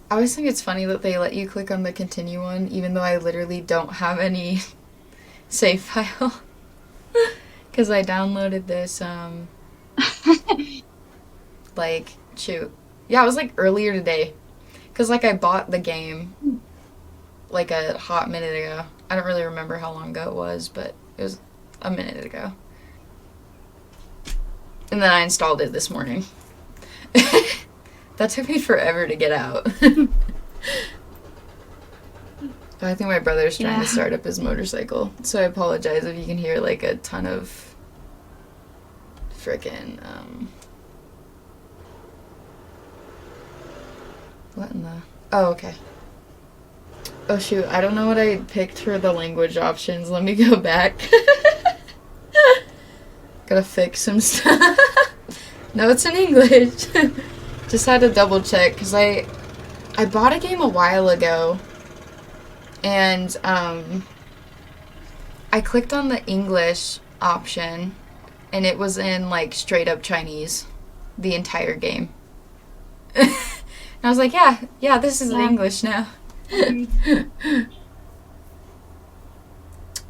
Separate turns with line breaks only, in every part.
I always think it's funny that they let you click on the continue one, even though I literally don't have any save file. Because I downloaded this, like, shoot. Yeah, it was like earlier today. Because, like, I bought the game like a hot minute ago. I don't really remember how long ago it was, but it was a minute ago. And then I installed it this morning. That took me forever to get out. I think my brother's trying to start up his motorcycle, so I apologize if you can hear like a ton of frickin' what in the... Oh, okay. Oh shoot, I don't know what I picked for the language options. Let me go back. Gotta fix some stuff. No, it's in English. Just had to double check, because I bought a game a while ago, and I clicked on the English option, and it was in like straight up Chinese the entire game. And I was like, yeah, this is English now.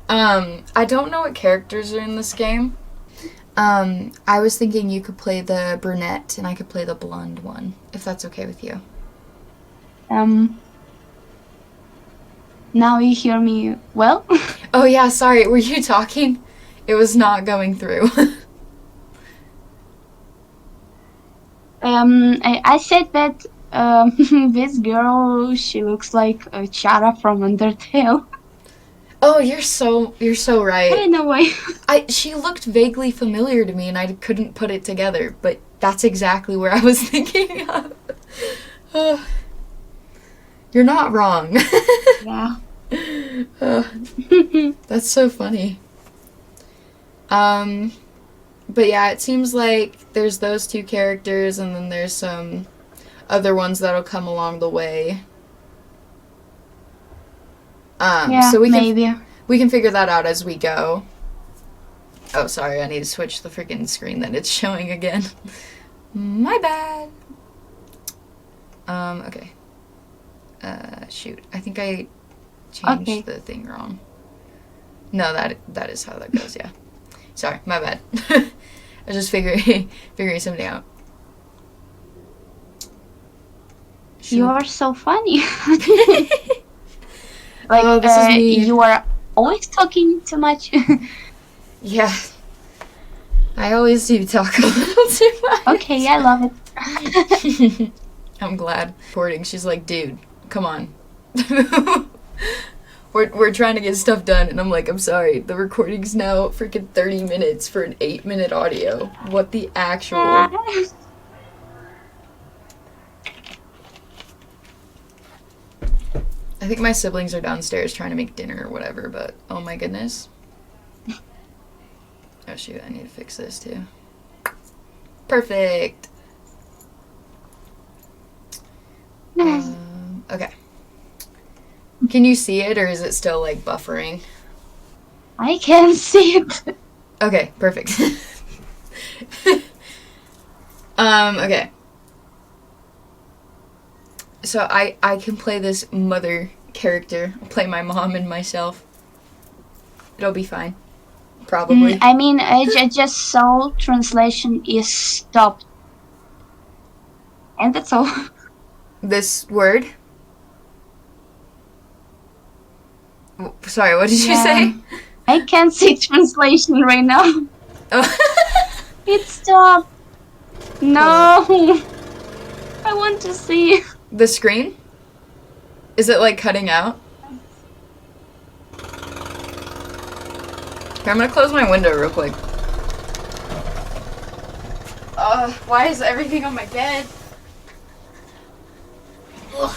I don't know what characters are in this game. I was thinking you could play the brunette and I could play the blonde one, if that's okay with you.
Now you hear me well?
Oh yeah, sorry, were you talking? It was not going through.
I said that this girl, she looks like Chara from Undertale.
Oh, you're so right.
I don't know why.
She looked vaguely familiar to me and I couldn't put it together, but that's exactly where I was thinking of. You're not wrong.
Yeah.
That's so funny. But yeah, it seems like there's those two characters and then there's some other ones that'll come along the way. So we can figure that out as we go. Oh, sorry, I need to switch the freaking screen that it's showing again. My bad. Okay. Shoot. I think I changed the thing wrong. No, that is how that goes, yeah. Sorry, my bad. I was just figuring something out.
Shoot. You are so funny.
This is me.
You are always talking too much.
Yeah. I always do talk a little too much.
Okay, I love it.
I'm glad. Recording, she's like, dude, come on. We're trying to get stuff done, and I'm like, I'm sorry, the recording's now freaking 30 minutes for an 8-minute audio. What the actual... I think my siblings are downstairs trying to make dinner or whatever, but oh my goodness. Oh shoot, I need to fix this too. Perfect! Okay. Can you see it, or is it still like buffering?
I can see it.
Okay, perfect. Okay. So I can play this mother character. I'll play my mom and myself. It'll be fine. Probably.
I mean, I just saw translation is stopped. And that's all.
This word? Sorry, what did you say?
I can't see translation right now.
Oh.
It stopped. No. I want to see.
The screen? Is it like cutting out? Okay, I'm gonna close my window real quick. Why is everything on my bed? Ugh.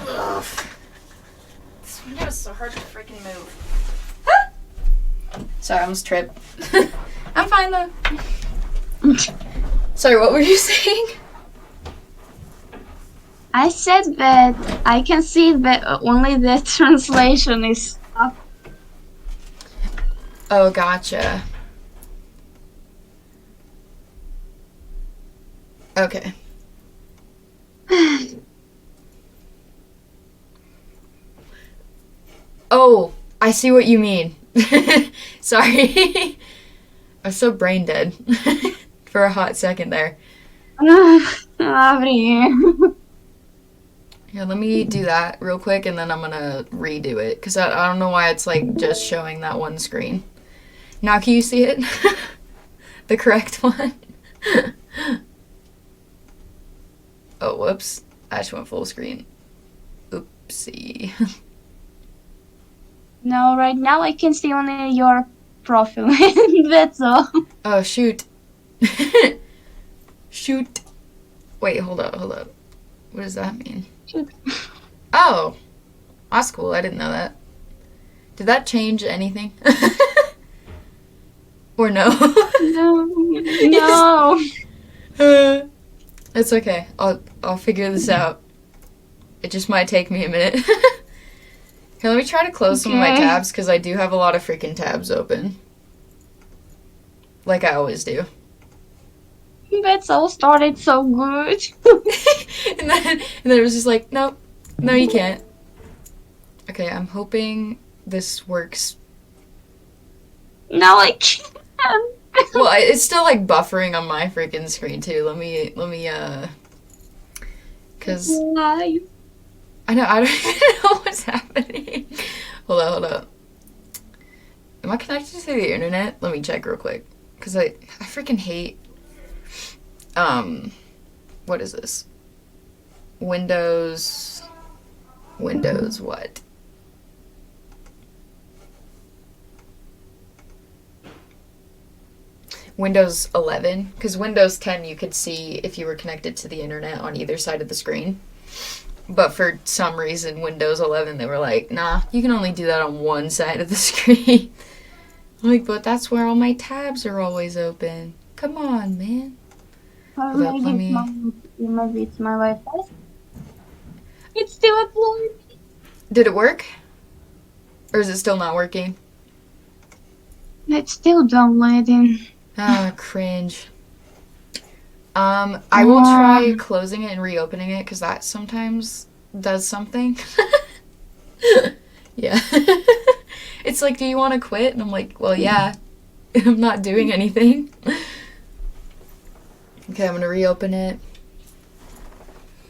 Ugh. This window is so hard to freaking move. Sorry, I almost tripped. I'm fine though. Sorry, what were you saying?
I said that I can see that only the translation is up.
Oh, gotcha. Okay. Oh, I see what you mean. Sorry. I was so brain dead for a hot second there.
Avri.
Here, let me do that real quick and then I'm gonna redo it because I don't know why it's like just showing that one screen. Now can you see it? The correct one? Oh, whoops. I just went full screen. Oopsie.
No, right now I can see only your profile. That's all.
Oh, shoot. Shoot. Wait, hold up. What does that mean?
Shoot.
Oh, that's cool. I didn't know that. Did that change anything? Or no?
No.
It's okay. I'll figure this out. It just might take me a minute. Here, let me try to close some of my tabs because I do have a lot of freaking tabs open. Like I always do.
That's all started so good.
and then it was just like, nope, no, you can't. Okay, I'm hoping this works.
No, I can't.
Well, it's still like buffering on my freaking screen too. Let me, cause
Live.
I don't even know what's happening. Hold up. Am I connected to the internet? Let me check real quick. Cause I freaking hate, what is this? Windows what? Windows 11, because Windows 10 you could see if you were connected to the internet on either side of the screen. But for some reason, Windows 11, they were like, nah, you can only do that on one side of the screen. I'm like, but that's where all my tabs are always open. Come on, man.
Maybe it's my Wi-Fi. It's still uploading.
Did it work? Or is it still not working?
It's still downloading.
Ah, cringe. I will try closing it and reopening it because that sometimes does something. Yeah. It's like, do you want to quit? And I'm like, well, yeah. I'm not doing anything. Okay, I'm gonna reopen it.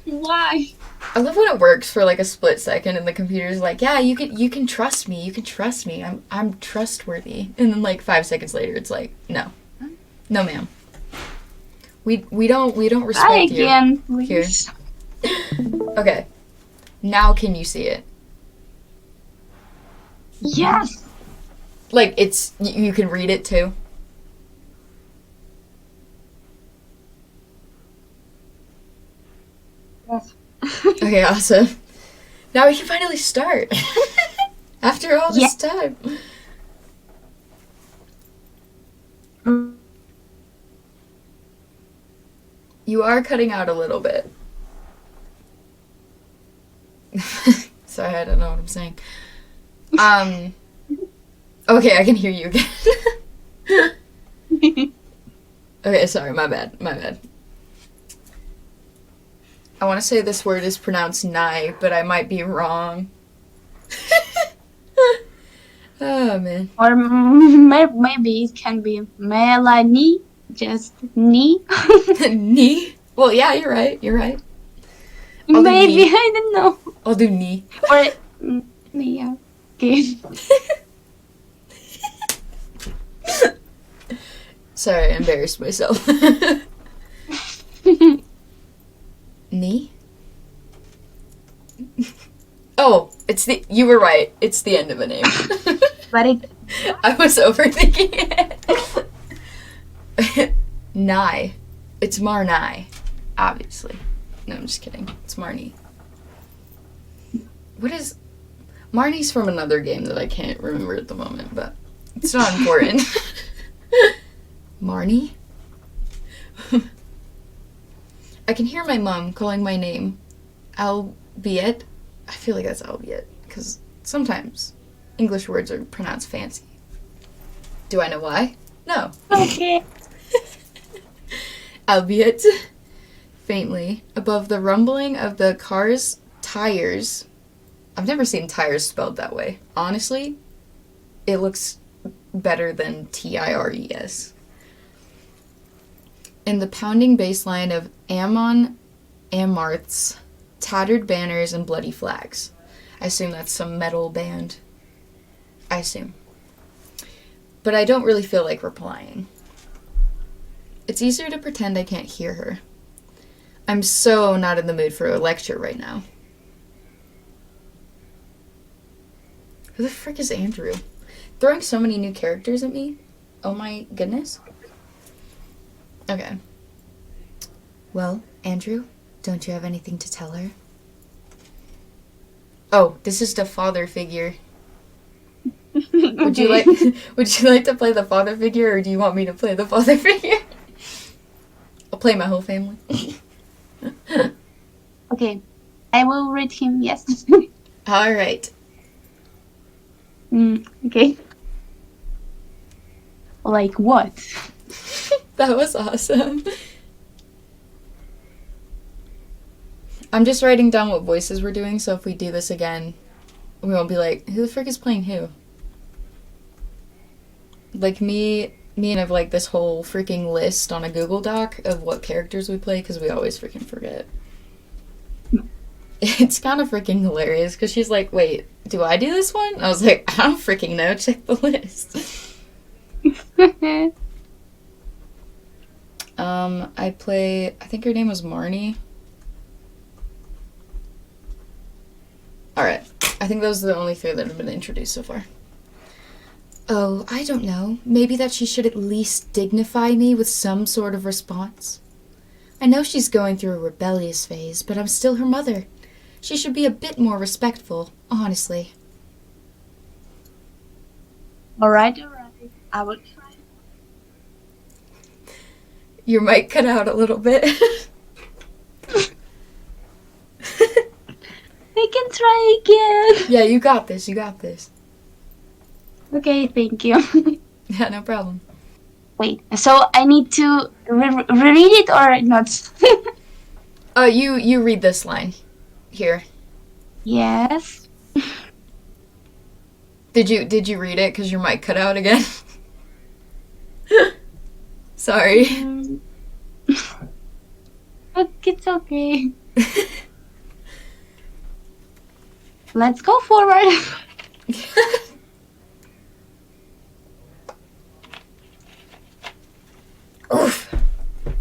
Why?
I love when it works for like a split second and the computer's like, yeah, you can trust me. You can trust me. I'm trustworthy. And then like 5 seconds later, it's like, no, ma'am. We don't respect
Try
you.
again, please.
Here. Okay. Now can you see it?
Yes.
Like it's you can read it too.
Yes.
Okay, awesome. Now we can finally start. After all this time. You are cutting out a little bit. Sorry, I don't know what I'm saying. Okay, I can hear you again. Okay, sorry, my bad. I want to say this word is pronounced nigh, but I might be wrong. Oh, man.
Or maybe it can be Melanie, just knee.
Knee? Well, yeah, you're right.
Maybe, I don't know.
I'll do knee.
Or, yeah, okay.
Sorry, I embarrassed myself. Knee? Oh, you were right. It's the end of a name.
But
I was overthinking it. Nye. It's Marnai, obviously. No, I'm just kidding. It's Marnie. What is... Marnie's from another game that I can't remember at the moment, but it's not important. Marnie? I can hear my mom calling my name. Albeit. I feel like that's albeit, because sometimes English words are pronounced fancy. Do I know why? No.
okay.
Albeit faintly above the rumbling of the car's tires. I've never seen tires spelled that way. Honestly, it looks better than Tires. In the pounding bass line of Ammon Amarth's tattered banners and bloody flags. I assume that's some metal band. I assume. But I don't really feel like replying. It's easier to pretend I can't hear her. I'm so not in the mood for a lecture right now. Who the frick is Andrew? Throwing so many new characters at me? Oh my goodness. Okay. Well, Andrew, don't you have anything to tell her? Oh, this is the father figure. Would you like to play the father figure, or do you want me to play the father figure? I'll play my whole family.
Okay, I will read him, yes.
All right.
Okay. Like what?
That was awesome. I'm just writing down what voices we're doing, so if we do this again, we won't be like, who the frick is playing who? Like me and I have like this whole freaking list on a Google Doc of what characters we play, because we always freaking forget. It's kind of freaking hilarious, because she's like, wait, do I do this one? I was like, I don't freaking know, check the list. I play, I think her name was Marnie. Alright, I think those are the only three that have been introduced so far. Oh, I don't know. Maybe that she should at least dignify me with some sort of response. I know she's going through a rebellious phase, but I'm still her mother. She should be a bit more respectful, honestly.
Alright. I will try.
Your mic cut out a little bit.
I can try again.
Yeah, you got this.
Okay, thank you.
Yeah, no problem.
Wait, so I need to reread it or not?
You read this line. Here.
Yes.
Did you read it? Because your mic cut out again. Sorry.
It's okay. Let's go forward.
Oof.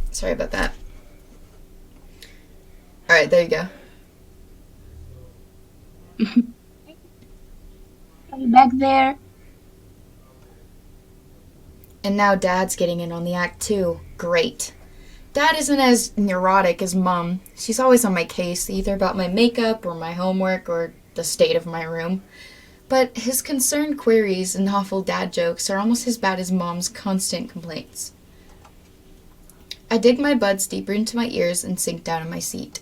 Sorry about that. Alright, there you go.
Are you back there?
And now Dad's getting in on the act too. Great. Dad isn't as neurotic as Mom. She's always on my case, either about my makeup or my homework or the state of my room. But his concerned queries and awful dad jokes are almost as bad as Mom's constant complaints. I dig my buds deeper into my ears and sink down in my seat.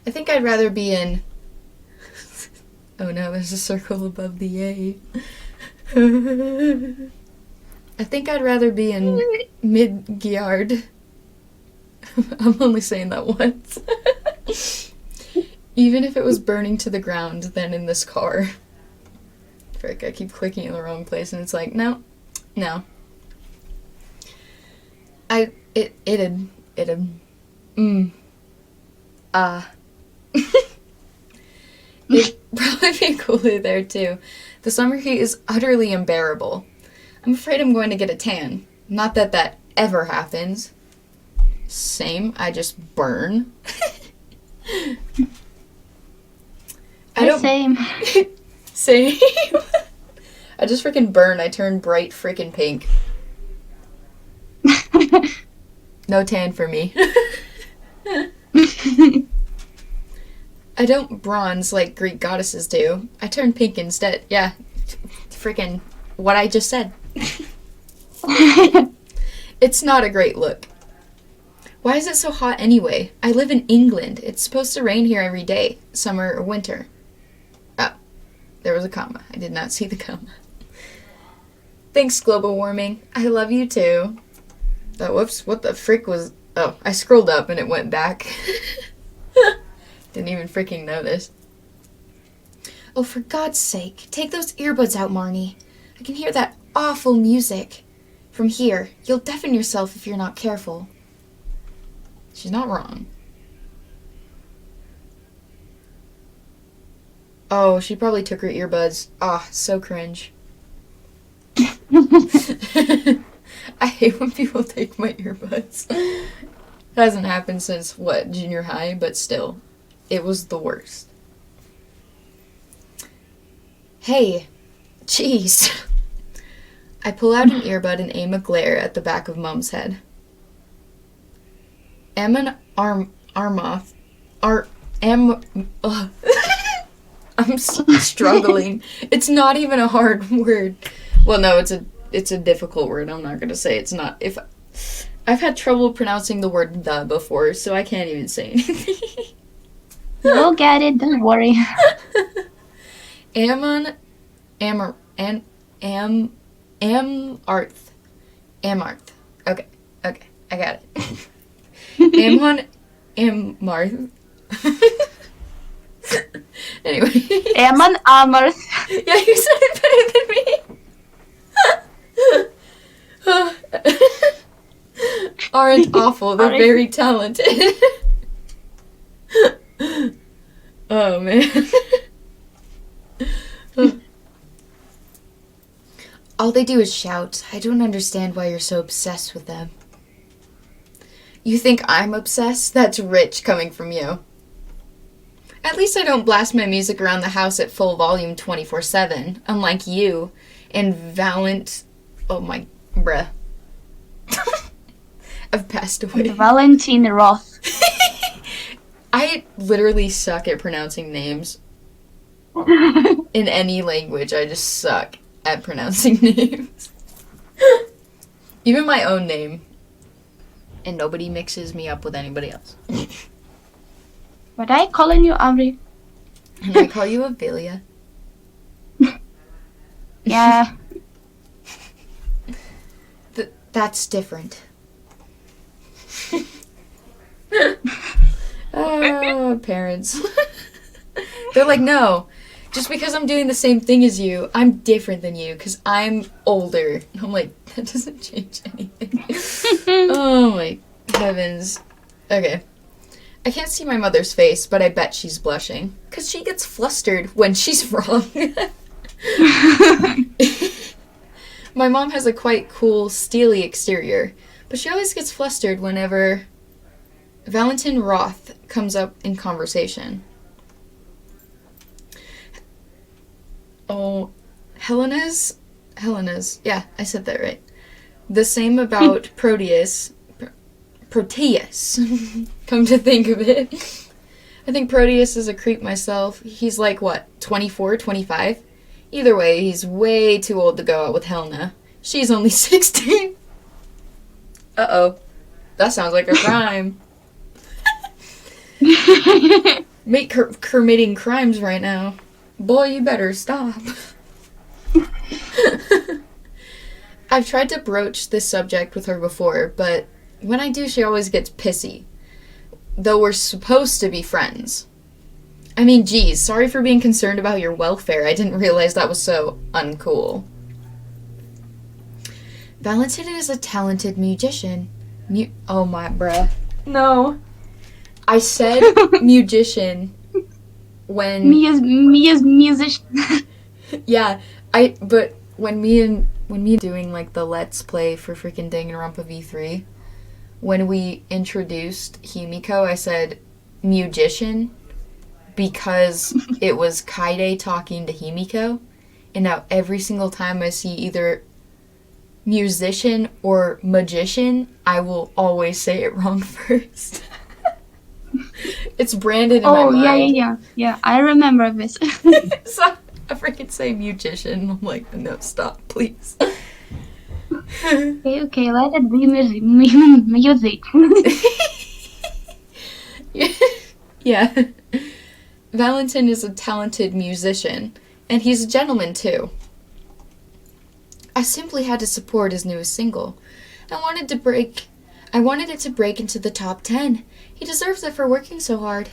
I think I'd rather be in... Oh no, there's a circle above the A. I think I'd rather be in Midgard. I'm only saying that once. Even if it was burning to the ground, than in this car. Frick, I keep clicking in the wrong place and it's like, no. It'd probably be cooler there too. The summer heat is utterly unbearable. I'm afraid I'm going to get a tan. Not that that ever happens. Same, I just burn.
Same.
Same. I just freaking burn. I turn bright freaking pink. No tan for me. I don't bronze like Greek goddesses do. I turn pink instead. Yeah. Freaking what I just said. It's not a great look. Why is it so hot anyway? I live in England. It's supposed to rain here every day, summer or winter. Oh, there was a comma. I did not see the comma. Thanks, global warming. I love you too. Oh, whoops. What the frick was... Oh, I scrolled up and it went back. Didn't even freaking notice. Oh, for God's sake, take those earbuds out, Marnie. I can hear that awful music. From here, you'll deafen yourself if you're not careful. She's not wrong. Oh, she probably took her earbuds. Ah, so cringe. I hate when people take my earbuds. It hasn't happened since, junior high, but still. It was the worst. Hey, jeez. I pull out an earbud and aim a glare at the back of Mum's head. I'm struggling. It's not even a hard word. Well, no, it's a difficult word. I'm not gonna say it's not. If I've had trouble pronouncing the word "the" before, so I can't even say anything.
You'll get it. Don't worry.
Amarth. Okay, I got it. Amarth. Anyway.
Amarth.
Yeah, you said it better than me. Aren't awful. They're very talented. Oh, man. All they do is shout. I don't understand why you're so obsessed with them. You think I'm obsessed? That's rich coming from you. At least I don't blast my music around the house at full volume 24/7, unlike you and Oh my, bruh. I've passed away.
Valentine Roth.
I literally suck at pronouncing names. In any language, I just suck at pronouncing names. Even my own name. And nobody mixes me up with anybody else.
But I calling you Avri.
And I call you Avila.
Yeah.
That's different. Oh, parents. They're like, no. Just because I'm doing the same thing as you, I'm different than you because I'm older. I'm like, that doesn't change anything. Oh my heavens. Okay. I can't see my mother's face, but I bet she's blushing. Because she gets flustered when she's wrong. My mom has a quite cool, steely exterior, but she always gets flustered whenever Valentine Roth comes up in conversation. Oh, Helena's, yeah, I said that right. The same about Proteus. Come to think of it. I think Proteus is a creep myself. He's like, what, 24, 25? Either way, he's way too old to go out with Helena. She's only 16. Uh-oh. That sounds like a crime. Make committing crimes right now. Boy, you better stop. I've tried to broach this subject with her before, but when I do, she always gets pissy. Though we're supposed to be friends. I mean, geez, sorry for being concerned about your welfare. I didn't realize that was so uncool. Valentine is a talented musician. Oh my, bruh. No. I said musician when...
Me as musician.
Yeah, but when me doing like the Let's Play for freaking Danganronpa V3, when we introduced Himiko, I said musician because it was Kaide talking to Himiko, and now every single time I see either musician or magician, I will always say it wrong first. It's branded in my mind.
Yeah, I remember this.
So I freaking say musician. I'm like, no, stop, please.
Okay, let it be music.
Yeah. Valentine is a talented musician, and he's a gentleman too. I simply had to support his newest single. I wanted it to break into the top 10. He deserves it for working so hard.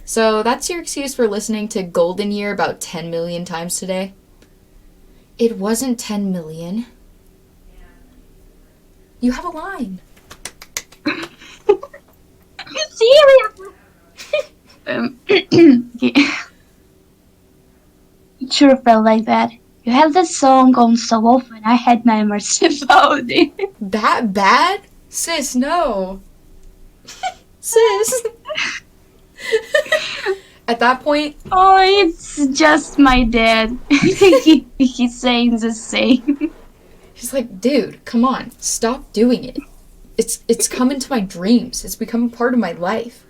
So that's your excuse for listening to Golden Year about 10 million times today? It wasn't 10 million. You have a line.
Seriously? It sure felt like that. You have that song on so often, I had nightmares about it.
That bad? Sis, no. Sis. At that point...
Oh, it's just my dad. He's saying the same.
He's like, dude, come on. Stop doing it. It's come into my dreams. It's become a part of my life.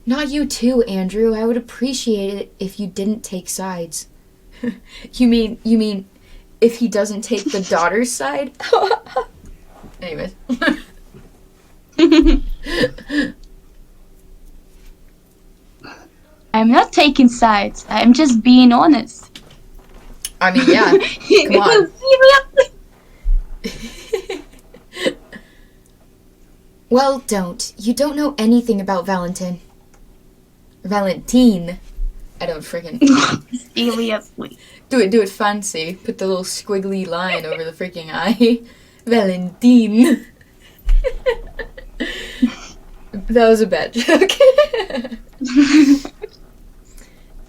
Not you too, Andrew. I would appreciate it if you didn't take sides. You mean if he doesn't take the daughter's side? Anyways.
I'm not taking sides. I'm just being honest.
I mean, yeah. Come on. Well, don't. You don't know anything about Valentine. Valentine. I don't freaking...
Seriously.
Do it fancy. Put the little squiggly line over the freaking eye. Valentine. That was a bad joke.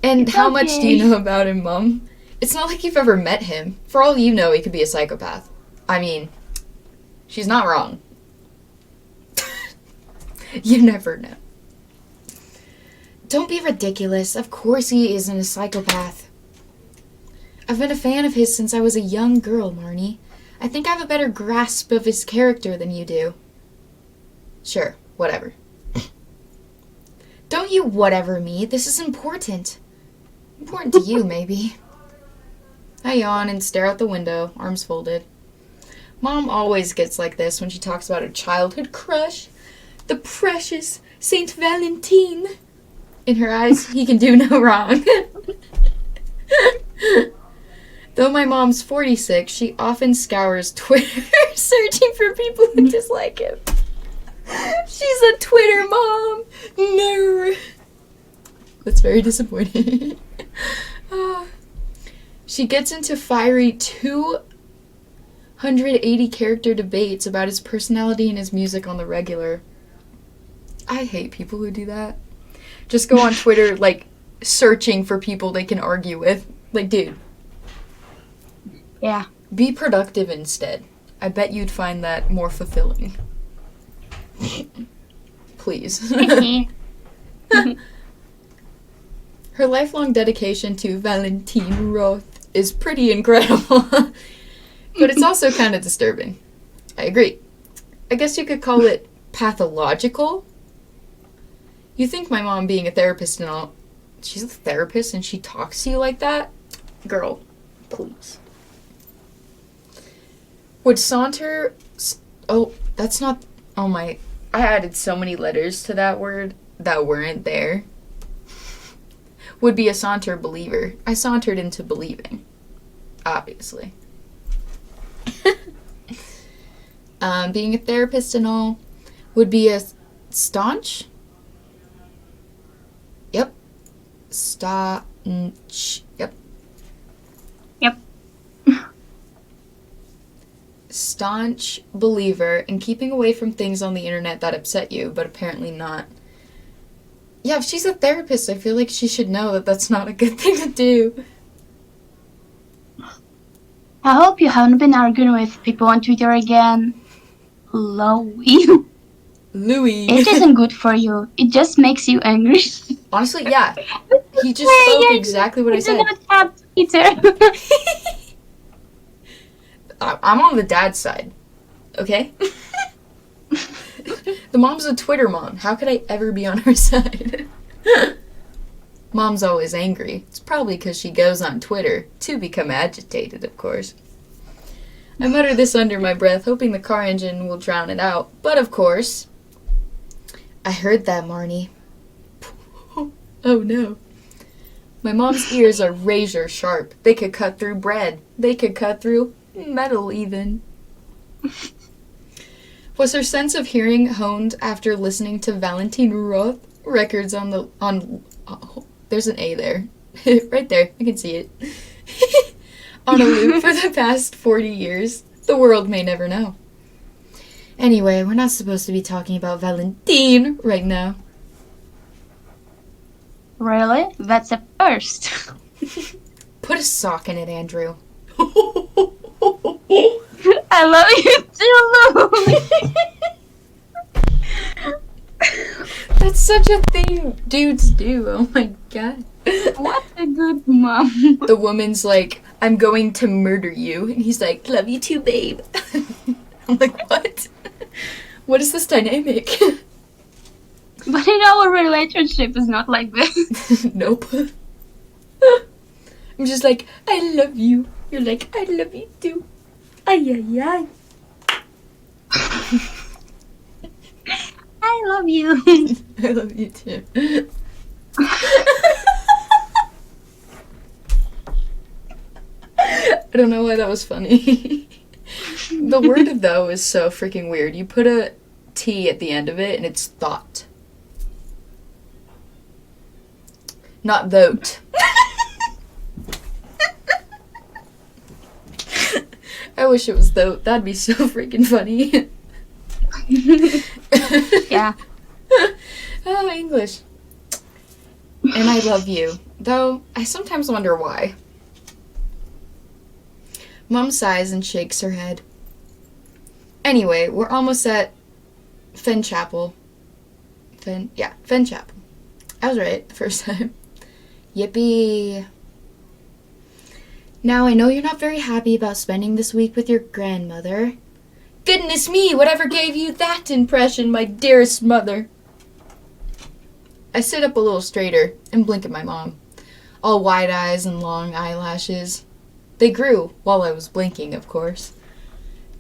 And how much do you know about him, Mom? It's not like you've ever met him. For all you know, he could be a psychopath. I mean, she's not wrong. You never know. Don't be ridiculous. Of course he isn't a psychopath. I've been a fan of his since I was a young girl, Marnie. I think I have a better grasp of his character than you do. Sure, whatever. Don't you whatever me. This is important. Important to you, maybe. I yawn and stare out the window, arms folded. Mom always gets like this when she talks about her childhood crush. The precious Saint Valentine. In her eyes, he can do no wrong. Though my mom's 46, she often scours Twitter searching for people who dislike him. She's a Twitter mom. No. That's very disappointing. She gets into fiery 280 character debates about his personality and his music on the regular. I hate people who do that. Just go on Twitter, like, searching for people they can argue with. Like, dude.
Yeah.
Be productive instead. I bet you'd find that more fulfilling. Please. Her lifelong dedication to Valentine Roth is pretty incredible. But it's also kind of disturbing. I agree. I guess you could call it pathological. You think my mom being a therapist and all... She's a therapist and she talks to you like that? Girl, please. Would saunter... Oh, that's not... Oh my... I added so many letters to that word that weren't there. Would be a saunter believer. I sauntered into believing. Obviously. Being a therapist and all would be a staunch... Yep. Staunch. Yep.
Yep.
Staunch believer in keeping away from things on the internet that upset you, but apparently not. Yeah, if she's a therapist, I feel like she should know that that's not a good thing to do.
I hope you haven't been arguing with people on Twitter again. Louis.
Louis.
It isn't good for you. It just makes you angry.
Honestly, yeah. He just spoke exactly what I said.
I do not have Twitter.
I'm on the dad's side. Okay? The mom's a Twitter mom. How could I ever be on her side? Mom's always angry. It's probably because she goes on Twitter to become agitated, of course. I mutter this under my breath, hoping the car engine will drown it out. But, of course... I heard that, Marnie. Oh, no. My mom's ears are razor sharp. They could cut through bread. They could cut through metal, even. Was her sense of hearing honed after listening to Valentine Roth records there's an A there. Right there. I can see it. On a loop for the past 40 years? The world may never know. Anyway, we're not supposed to be talking about Valentine right now.
Really? That's a first.
Put a sock in it, Andrew.
I love you too, Lou.
That's such a thing dudes do. Oh my god.
What a good mom.
The woman's like, I'm going to murder you. And he's like, love you too, babe. I'm like, what? What is this dynamic?
But in our relationship, it's not like this.
Nope. I'm just like, I love you. You're like, I love you too. Ay, ay, ay.
I love you.
I love you too. I don't know why that was funny. The word, though, is so freaking weird. You put a T at the end of it, and it's thought. Not thote. I wish it was thote. That'd be so freaking funny.
Yeah.
Oh, English. And I love you. Though, I sometimes wonder why. Mom sighs and shakes her head. Anyway, we're almost at Fen Chapel. Fen Chapel. I was right the first time. Yippee. Now, I know you're not very happy about spending this week with your grandmother. Goodness me, whatever gave you that impression, my dearest mother? I sit up a little straighter and blink at my mom. All wide eyes and long eyelashes. They grew while I was blinking, of course.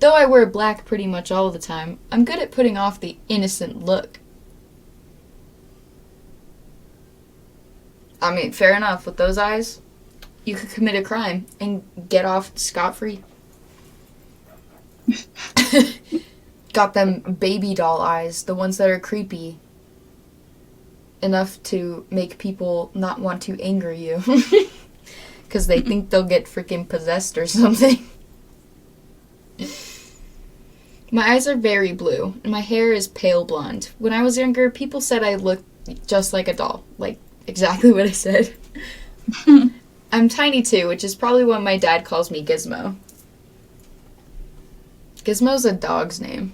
Though I wear black pretty much all the time, I'm good at putting off the innocent look. I mean, fair enough, with those eyes, you could commit a crime and get off scot-free. Got them baby doll eyes, the ones that are creepy enough to make people not want to anger you. Because they think they'll get freaking possessed or something. My eyes are very blue, and my hair is pale blonde. When I was younger, people said I looked just like a doll. Like, exactly what I said. I'm tiny too, which is probably why my dad calls me Gizmo. Gizmo's a dog's name.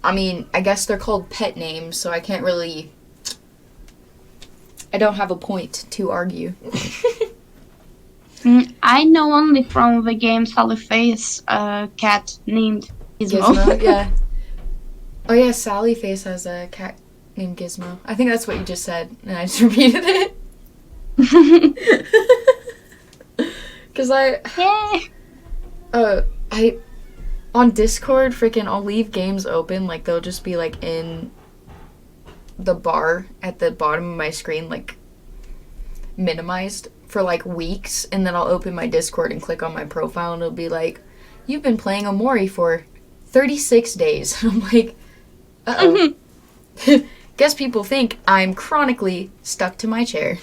I mean, I guess they're called pet names, so I can't really... I don't have a point to argue.
I know only from the game Sally Face a cat named Gizmo.
Gizmo, yeah. Oh yeah, Sally Face has a cat named Gizmo. I think that's what you just said, and I just repeated it. Because on Discord, freaking, I'll leave games open, like, they'll just be, like, in the bar at the bottom of my screen, like, minimized for, like, weeks, and then I'll open my Discord and click on my profile, and it'll be like, you've been playing Omori for 36 days. I'm like, uh-oh. Guess people think I'm chronically stuck to my chair.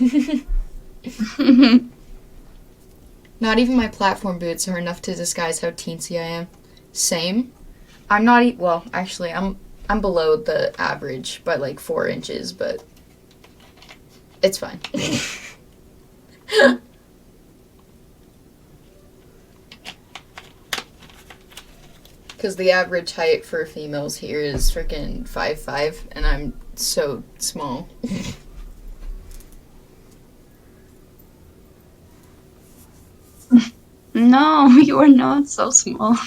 Not even my platform boots are enough to disguise how teensy I am. Same. I'm not well, actually, I'm below the average by like 4 inches, but it's fine. Because the average height for females here is freaking 5'5", and I'm so small.
No, you are not so small.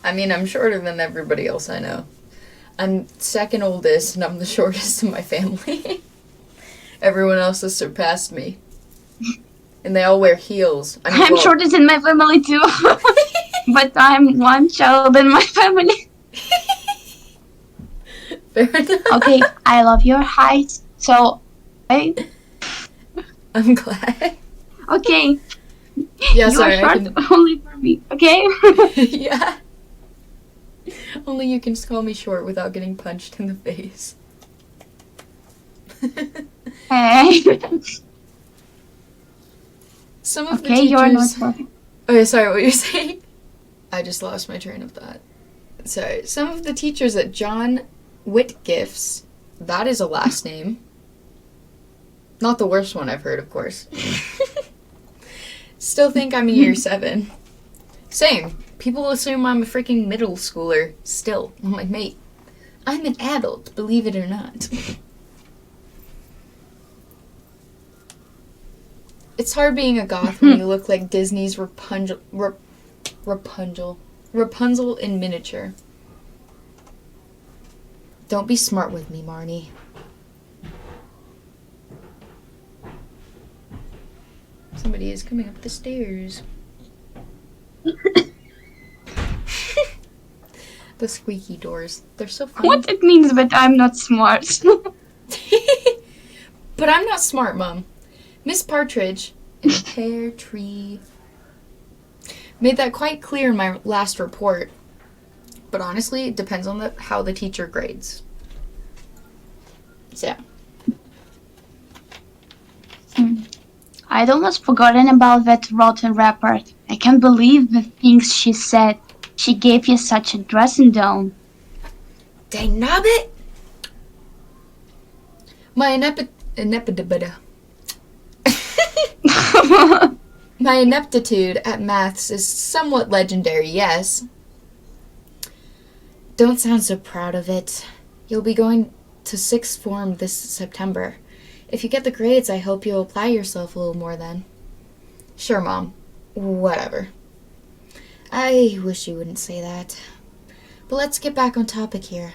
I mean, I'm shorter than everybody else I know. I'm second oldest, and I'm the shortest in my family. Everyone else has surpassed me. And they all wear heels.
I'm shortest in my family too. But I'm one child in my family.
Fair enough.
Okay, I love your height, so...
I'm glad.
Okay,
Yeah,
You are
sorry, I
short
can...
only for me, okay?
Yeah. Only you can call me short without getting punched in the face.
Hey.
Some of the
Okay, you're not
teachers...
talking.
Okay, sorry, what were you saying? I just lost my train of thought. Sorry. Some of the teachers at John Whitgift's, that is a last name. Not the worst one I've heard, of course. Still think I'm a year 7. Same. People assume I'm a freaking middle schooler. Still. I'm like, mate, I'm an adult, believe it or not. It's hard being a goth when you look like Disney's Rapunzel in miniature. Don't be smart with me, Marnie. Somebody is coming up the stairs. The squeaky doors. They're so fun.
What it means, but I'm not smart.
But I'm not smart, Mom. Miss Partridge in a pear tree made that quite clear in my last report. But honestly, it depends on how the teacher grades. So.
I'd almost forgotten about that rotten report. I can't believe the things she said. She gave you such a dressing down.
Dang nabbit! My My ineptitude at maths is somewhat legendary, yes. Don't sound so proud of it. You'll be going to 6th form this September. If you get the grades, I hope you'll apply yourself a little more then. Sure, Mom. Whatever. I wish you wouldn't say that. But let's get back on topic here.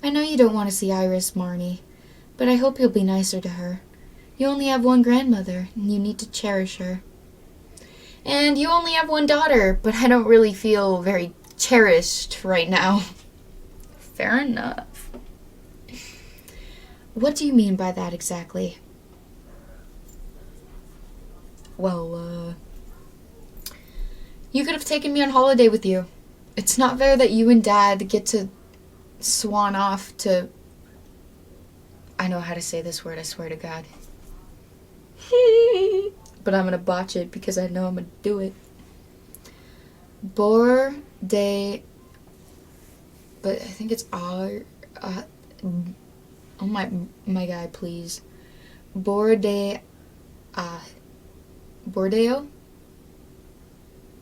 I know you don't want to see Iris, Marnie, but I hope you'll be nicer to her. You only have one grandmother, and you need to cherish her. And you only have one daughter, but I don't really feel very cherished right now. Fair enough. What do you mean by that exactly? Well, you could have taken me on holiday with you. It's not fair that you and Dad get to swan off to... I know how to say this word, I swear to God. But I'm gonna botch it because I know I'm gonna do it. Bor de... But I think it's oh my God, please. Bordeo?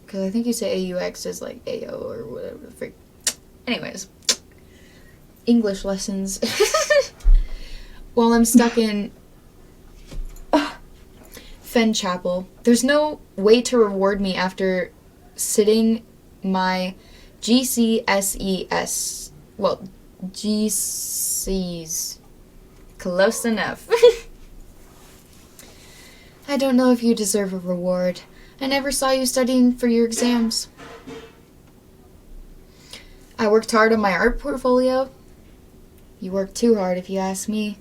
Because I think you say AUX is like AO or whatever the frick. Anyways. English lessons. While I'm stuck in Fen Chapel, there's no way to reward me after sitting my GCSES. Well, GCs. Close enough. I don't know if you deserve a reward. I never saw you studying for your exams. I worked hard on my art portfolio. You worked too hard, if you ask me.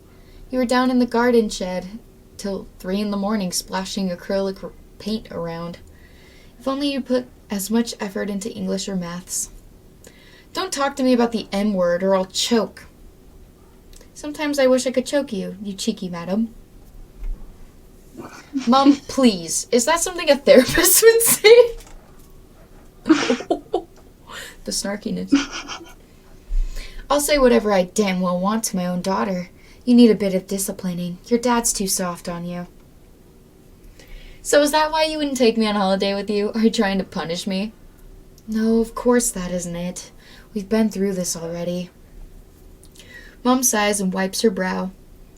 You were down in the garden shed till 3 a.m. splashing acrylic paint around. If only you put as much effort into English or maths. Don't talk to me about the M word or I'll choke. Sometimes I wish I could choke you, you cheeky madam. Mom, please. Is that something a therapist would say? The snarkiness. I'll say whatever I damn well want to my own daughter. You need a bit of disciplining. Your dad's too soft on you. So is that why you wouldn't take me on holiday with you? Are you trying to punish me? No, of course that isn't it. We've been through this already. Mom sighs and wipes her brow.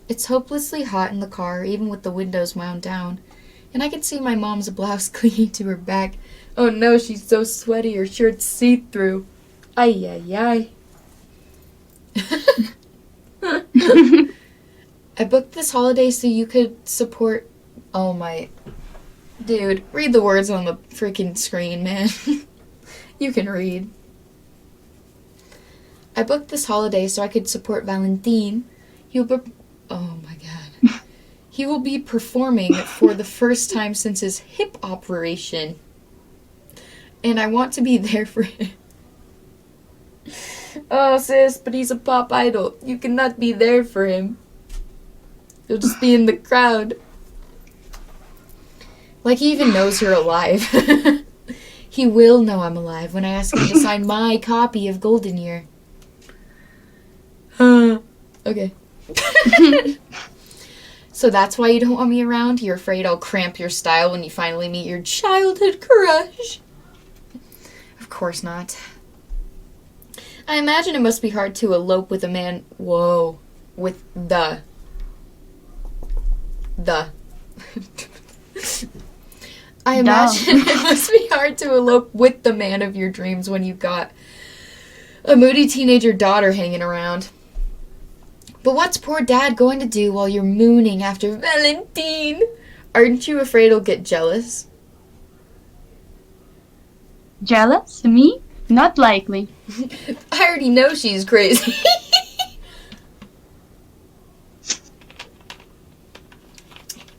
It's hopelessly hot in the car, even with the windows wound down, and I can see my mom's blouse clinging to her back. Oh no, she's so sweaty, her shirt's see-through. Ay, ay, ay. I booked this holiday so you could support... Oh my... Dude, read the words on the freaking screen, man. You can read. I booked this holiday so I could support Valentine. Oh my God. He will be performing for the first time since his hip operation. And I want to be there for him. Oh, sis, but he's a pop idol. You cannot be there for him. You'll just be in the crowd. Like, he even knows you're alive. He will know I'm alive when I ask him to sign my copy of Golden Year. Okay. So that's why you don't want me around? You're afraid I'll cramp your style when you finally meet your childhood crush? Of course not. I imagine it must be hard to elope with a man... Whoa. With the... I imagine it must be hard to elope with the man of your dreams when you've got a moody teenager daughter hanging around. But what's poor dad going to do while you're mooning after Valentine? Aren't you afraid he'll get jealous?
Jealous? Me? Not likely.
I already know she's crazy.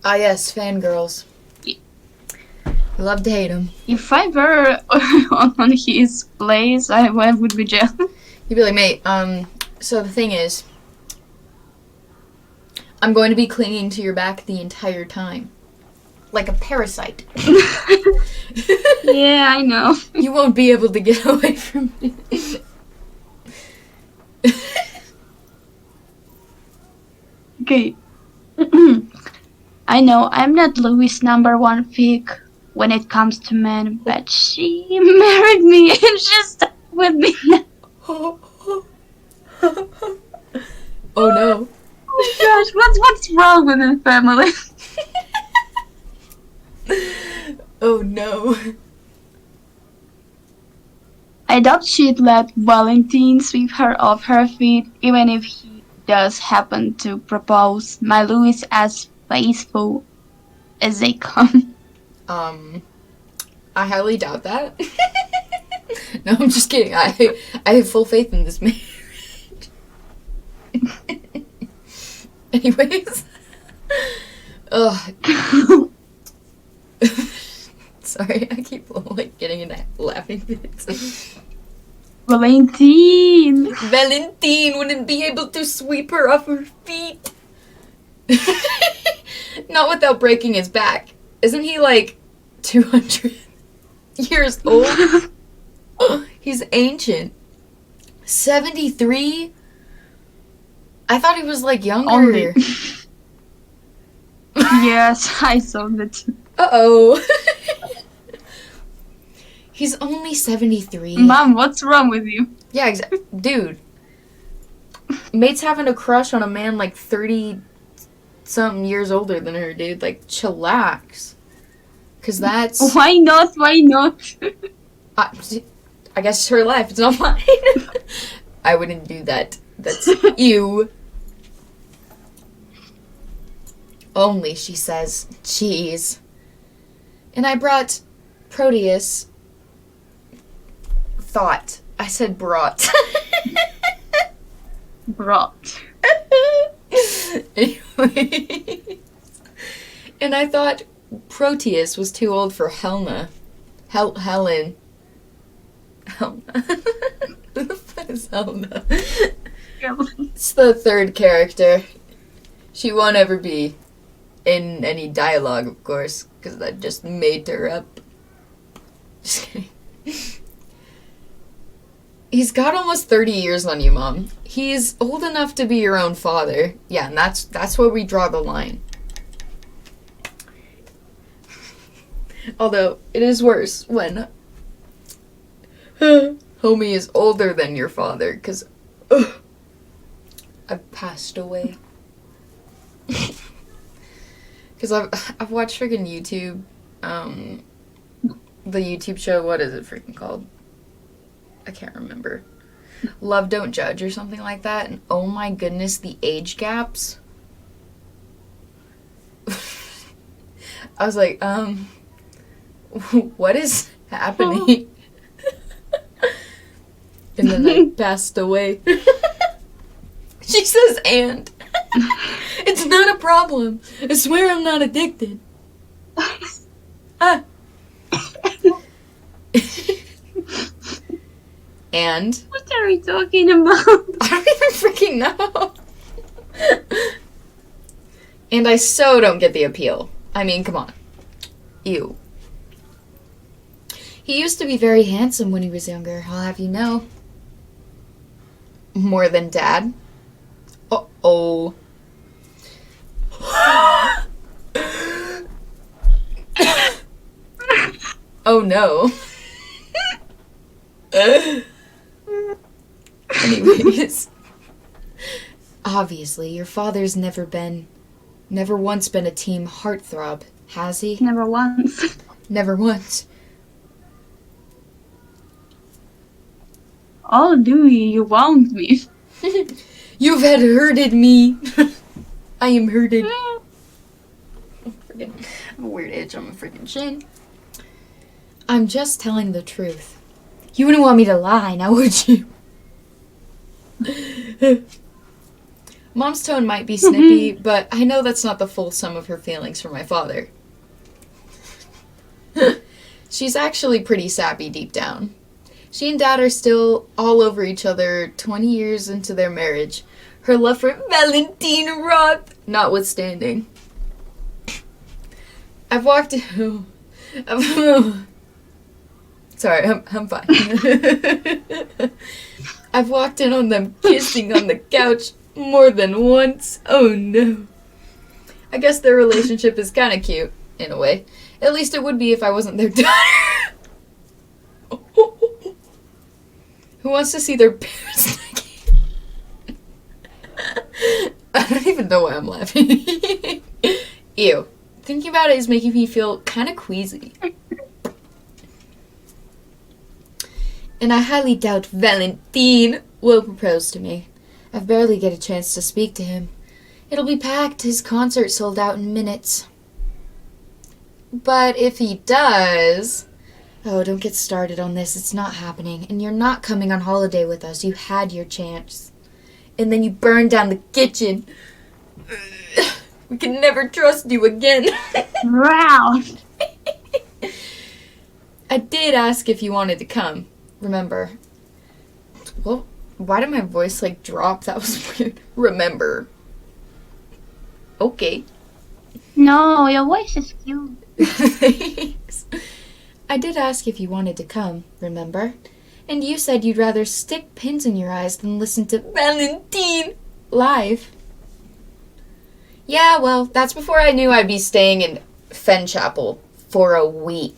Ah yes, fangirls. Love to hate them.
If I were on his place, I would be jealous.
You'd be like, mate, so the thing is, I'm going to be clinging to your back the entire time. Like a parasite.
Yeah, I know.
You won't be able to get away from me.
Okay. I know I'm not Louis' #1 pick when it comes to men, but she married me and she's stuck with me now.
Oh no.
Oh gosh, what's wrong with this family?
Oh no.
I doubt she'd let Valentine sweep her off her feet, even if he does happen to propose. My Louis as faithful as they come.
I highly doubt that. No, I'm just kidding. I have full faith in this marriage. Anyways. Ugh. Sorry, I keep like getting into laughing fits.
Valentine!
Valentine wouldn't be able to sweep her off her feet. Not without breaking his back. Isn't he like 200 years old? He's ancient. 73? I thought he was like younger.
Only. Yes, I saw that.
Uh-oh. He's only 73.
Mom, what's wrong with you?
Yeah, exactly. Dude. Mate's having a crush on a man like 30-something years older than her, dude. Like, chillax. Because that's...
Why not? Why not?
I guess it's her life. It's not mine. I wouldn't do that. That's you. Only, she says. Cheese. And I brought Proteus... Thought. I said brought.
Brought.
Anyways. And I thought Proteus was too old for Helena. Helen. Helena. Who the fuck is Helena? It's the third character. She won't ever be in any dialogue, of course, because I just made her up. Just kidding. He's got almost 30 years on you, Mom. He's old enough to be your own father. Yeah, and that's where we draw the line. Although, it is worse when homie is older than your father, because I've passed away. Because I've watched freaking YouTube, the YouTube show, what is it freaking called? I can't remember. Love Don't Judge or something like that. And oh my goodness, the age gaps. I was like, what is happening? And then I passed away. She says, and. It's not a problem. I swear I'm not addicted. And?
What are we talking about?
I don't even freaking know. And I so don't get the appeal. I mean, come on. Ew. He used to be very handsome when he was younger, I'll have you know. More than Dad. Uh-oh. Oh no. Anyways. Obviously, your father's never once been a team heartthrob, has he?
Never once.
Never once.
Oh, Dewey, you wound me.
You've had hurted me. I am hurted. Freaking a weird itch on my freaking shin. I'm just telling the truth. You wouldn't want me to lie, now would you? Mom's tone might be snippy, but I know that's not the full sum of her feelings for my father. She's actually pretty sappy deep down. She and Dad are still all over each other 20 years into their marriage. Her love for Valentine Roth notwithstanding. I've walked... Sorry, I'm fine. I've walked in on them kissing on the couch more than once. Oh no. I guess their relationship is kind of cute, in a way. At least it would be if I wasn't their daughter. Who wants to see their parents naked? I don't even know why I'm laughing. Ew. Thinking about it is making me feel kind of queasy. And I highly doubt Valentine will propose to me. I barely get a chance to speak to him. It'll be packed, his concert sold out in minutes. But if he does... Oh, don't get started on this. It's not happening. And you're not coming on holiday with us. You had your chance. And then you burned down the kitchen. We can never trust you again.
Round.
I did ask if you wanted to come. Remember. Well, why did my voice, drop? That was weird. Remember. Okay.
No, your voice is cute.
Thanks. I did ask if you wanted to come, remember? And you said you'd rather stick pins in your eyes than listen to Valentine live. Yeah, well, that's before I knew I'd be staying in Fenchapel for a week.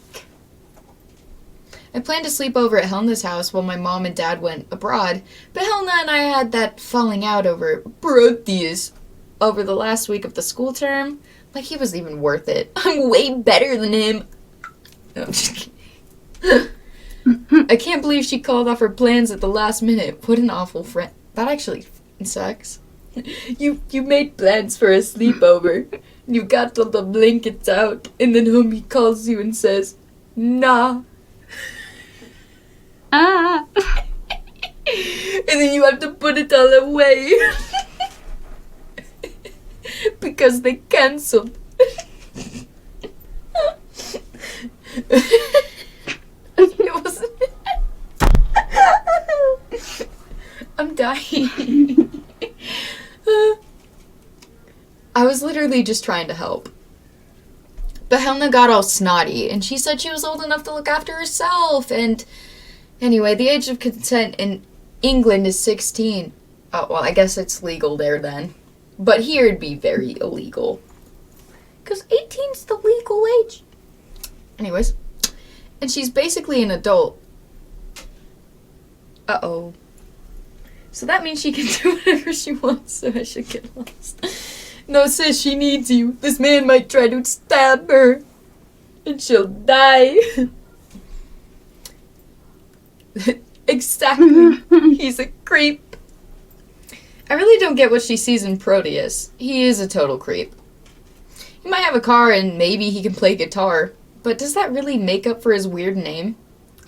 I planned to sleep over at Helna's house while my mom and dad went abroad, but Helna and I had that falling out over Proteus over the last week of the school term. Like he was even worth it. I'm way better than him. No, I'm just kidding. I can't believe she called off her plans at the last minute. What an awful friend. That actually sucks. You made plans for a sleepover. You got all the blankets out, and then homie calls you and says, nah.
Ah.
And then you have to put it all away. Because they canceled. It wasn't. I'm dying. I was literally just trying to help. But Helena got all snotty, and she said she was old enough to look after herself, and anyway, the age of consent in England is 16. Oh, well, I guess it's legal there then. But here it'd be very illegal. Because 18's the legal age. Anyways. And she's basically an adult. Uh-oh. So that means she can do whatever she wants, so I should get lost. No, sis, she needs you. This man might try to stab her. And she'll die. Exactly. He's a creep. I really don't get what she sees in Proteus. He is a total creep. He might have a car and maybe he can play guitar. But does that really make up for his weird name?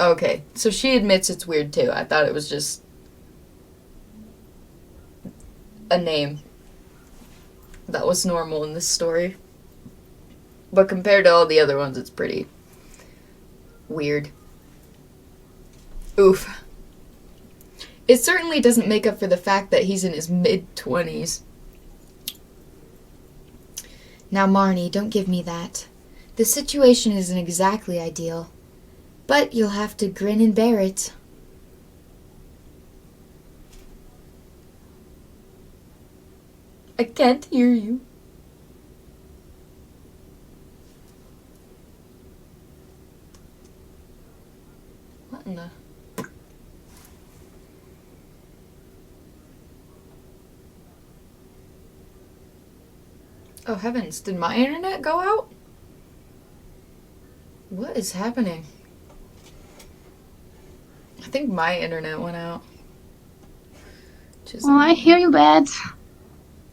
Okay, so she admits it's weird too. I thought it was just a name. that was normal in this story. But compared to all the other ones, it's pretty weird. Oof. It certainly doesn't make up for the fact that he's in his mid-20s. Now, Marnie, don't give me that. The situation isn't exactly ideal. But you'll have to grin and bear it. I can't hear you. What in the... Oh heavens, did my internet go out? What is happening? I think my internet went out.
Oh, I hear you bad.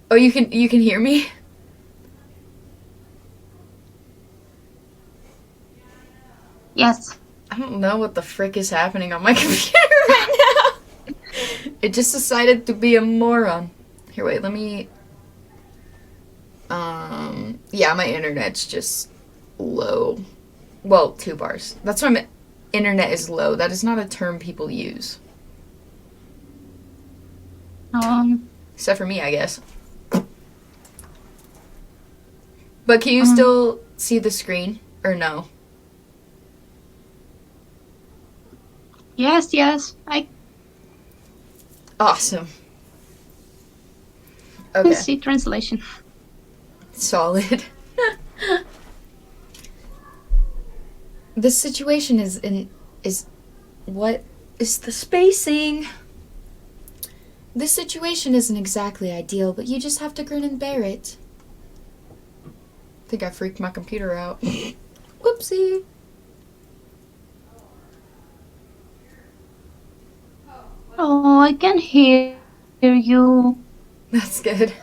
Oh, you can hear me?
Yes.
I don't know what the frick is happening on my computer right now. It just decided to be a moron. Here, wait, let me... Yeah, my internet's just low. Well, 2 bars. That's why my internet is low. That is not a term people use. Except for me, I guess. But can you still see the screen? Or no?
Yes.
Awesome.
Okay.
Okay.
See translation.
Solid. This situation is what is the spacing? This situation isn't exactly ideal, but you just have to grin and bear it. I think I freaked my computer out. Whoopsie.
Oh, I can hear you.
That's good.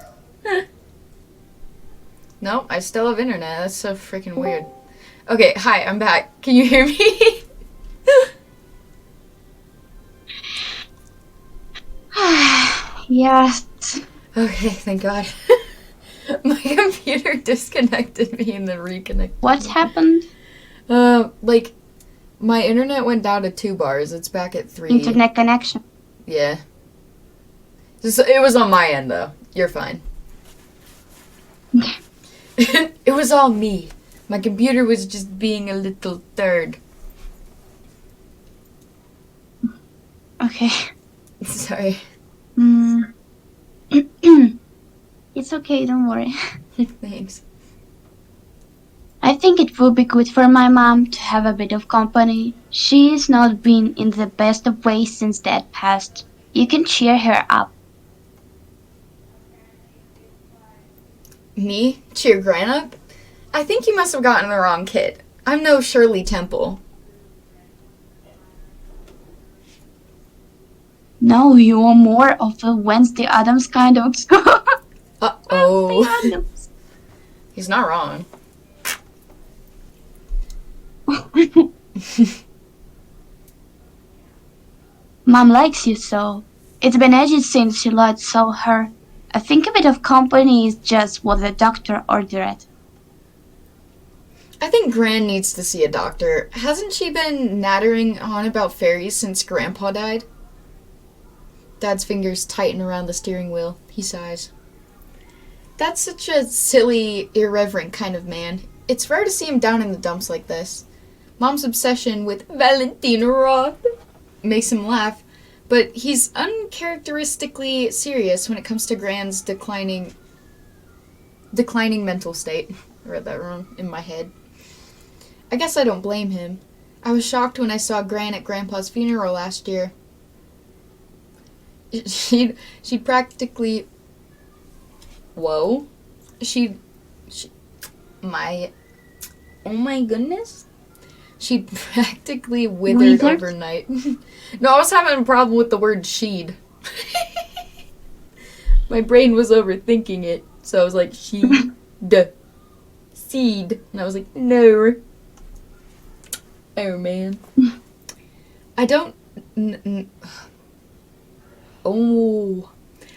No, I still have internet. That's so freaking weird. Okay, hi, I'm back. Can you hear me?
Yes.
Okay, thank God. My computer disconnected me and then reconnected.
What happened?
Like, my internet went down to 2 bars. It's back at 3.
Internet connection.
Yeah. It was on my end, though. You're fine. It was all me. My computer was just being a little third.
Okay.
Sorry.
It's okay, don't worry.
Thanks.
I think it would be good for my mom to have a bit of company. She's not been in the best of ways since Dad passed. You can cheer her up.
Me? Cheer Gran up? I think you must have gotten the wrong kid. I'm no Shirley Temple.
No, you are more of a Wednesday Addams kind of school.
Uh-oh. He's not wrong.
Mom likes you so. It's been ages since she last saw her. I think a bit of company is just what the doctor ordered.
I think Gran needs to see a doctor. Hasn't she been nattering on about fairies since Grandpa died? Dad's fingers tighten around the steering wheel. He sighs. Dad's such a silly, irreverent kind of man. It's rare to see him down in the dumps like this. Mom's obsession with Valentina Roth makes him laugh, but he's uncharacteristically serious when it comes to Gran's declining mental state. I read that wrong in my head. I guess I don't blame him. I was shocked when I saw Gran at Grandpa's funeral last year. She'd practically... Whoa. Oh my goodness. She'd practically withered overnight. No, I was having a problem with the word she'd. My brain was overthinking it. So I was like, she'd. Seed. And I was like, no. Oh, man. I don't...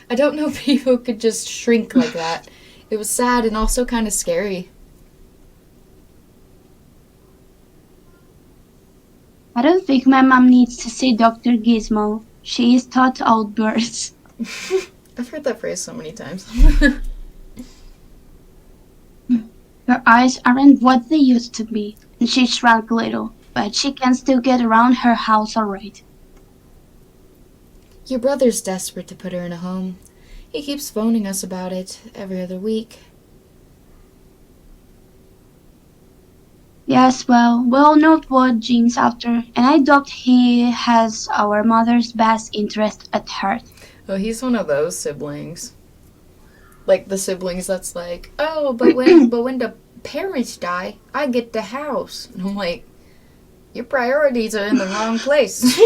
I don't know if people could just shrink like that. It was sad and also kind of scary.
I don't think my mom needs to see Dr. Gizmo. She is taught outbursts.
I've heard that phrase so many times.
Her eyes aren't what they used to be, and she shrunk a little, but she can still get around her house alright.
Your brother's desperate to put her in a home. He keeps phoning us about it every other week.
Yes, well, we all know what Jean's after, and I doubt he has our mother's best interest at heart.
Oh, he's one of those siblings. Like the siblings that's like, oh, but when the parents die, I get the house. And I'm like, your priorities are in the wrong place.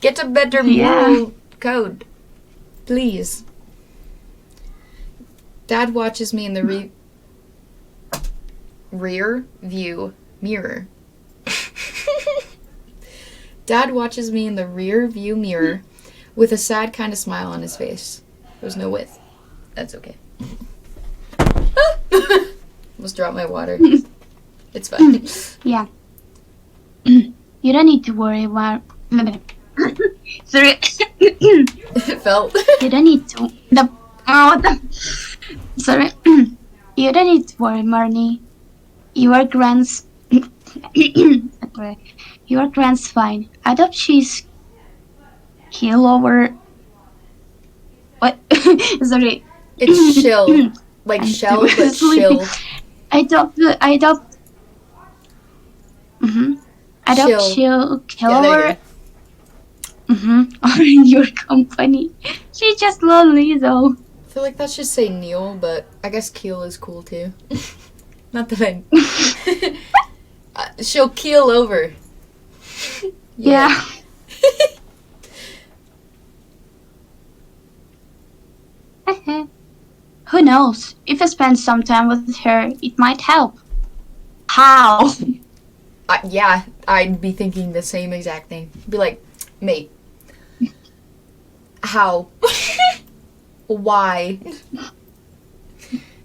Get a better moral code, please. Dad watches me in the rear view mirror. Dad watches me in the rear view mirror with a sad kind of smile on his face. There's no width. That's okay. Almost dropped my water. It's fine.
Yeah. You don't need to worry about... Sorry.
It felt.
You don't need to... Sorry. You don't need to worry, Marnie. Your grand's... Your grand's fine. I doubt she's... keel over... What? Sorry.
It's chill. Like shell, but chill.
I doubt... Mm-hmm. I doubt she'll kill over... Or in your company. She's just lonely, though.
I feel like that should say Neil, but I guess keel is cool, too. Not the thing. She'll keel over.
Yeah. Who knows? If I spend some time with her, it might help. How?
Yeah, I'd be thinking the same exact thing. Be like, mate, how? Why?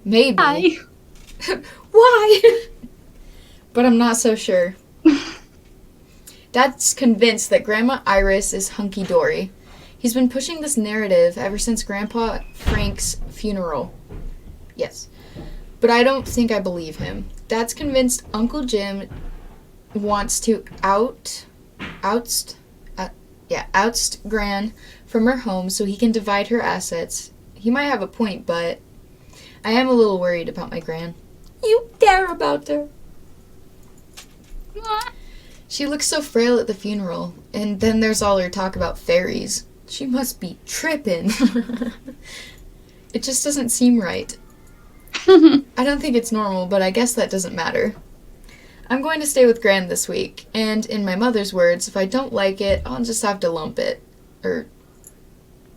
Maybe.
Hi.
Why? But I'm not so sure. Dad's convinced that Grandma Iris is hunky-dory. He's been pushing this narrative ever since Grandpa Frank's funeral. Yes. But I don't think I believe him. Dad's convinced Uncle Jim wants to oust Gran from her home so he can divide her assets. He might have a point, but I am a little worried about my Gran. You care about her. She looks so frail at the funeral, and then there's all her talk about fairies. She must be trippin'. It just doesn't seem right. I don't think it's normal, but I guess that doesn't matter. I'm going to stay with Gran this week, and in my mother's words, if I don't like it, I'll just have to lump it. Or,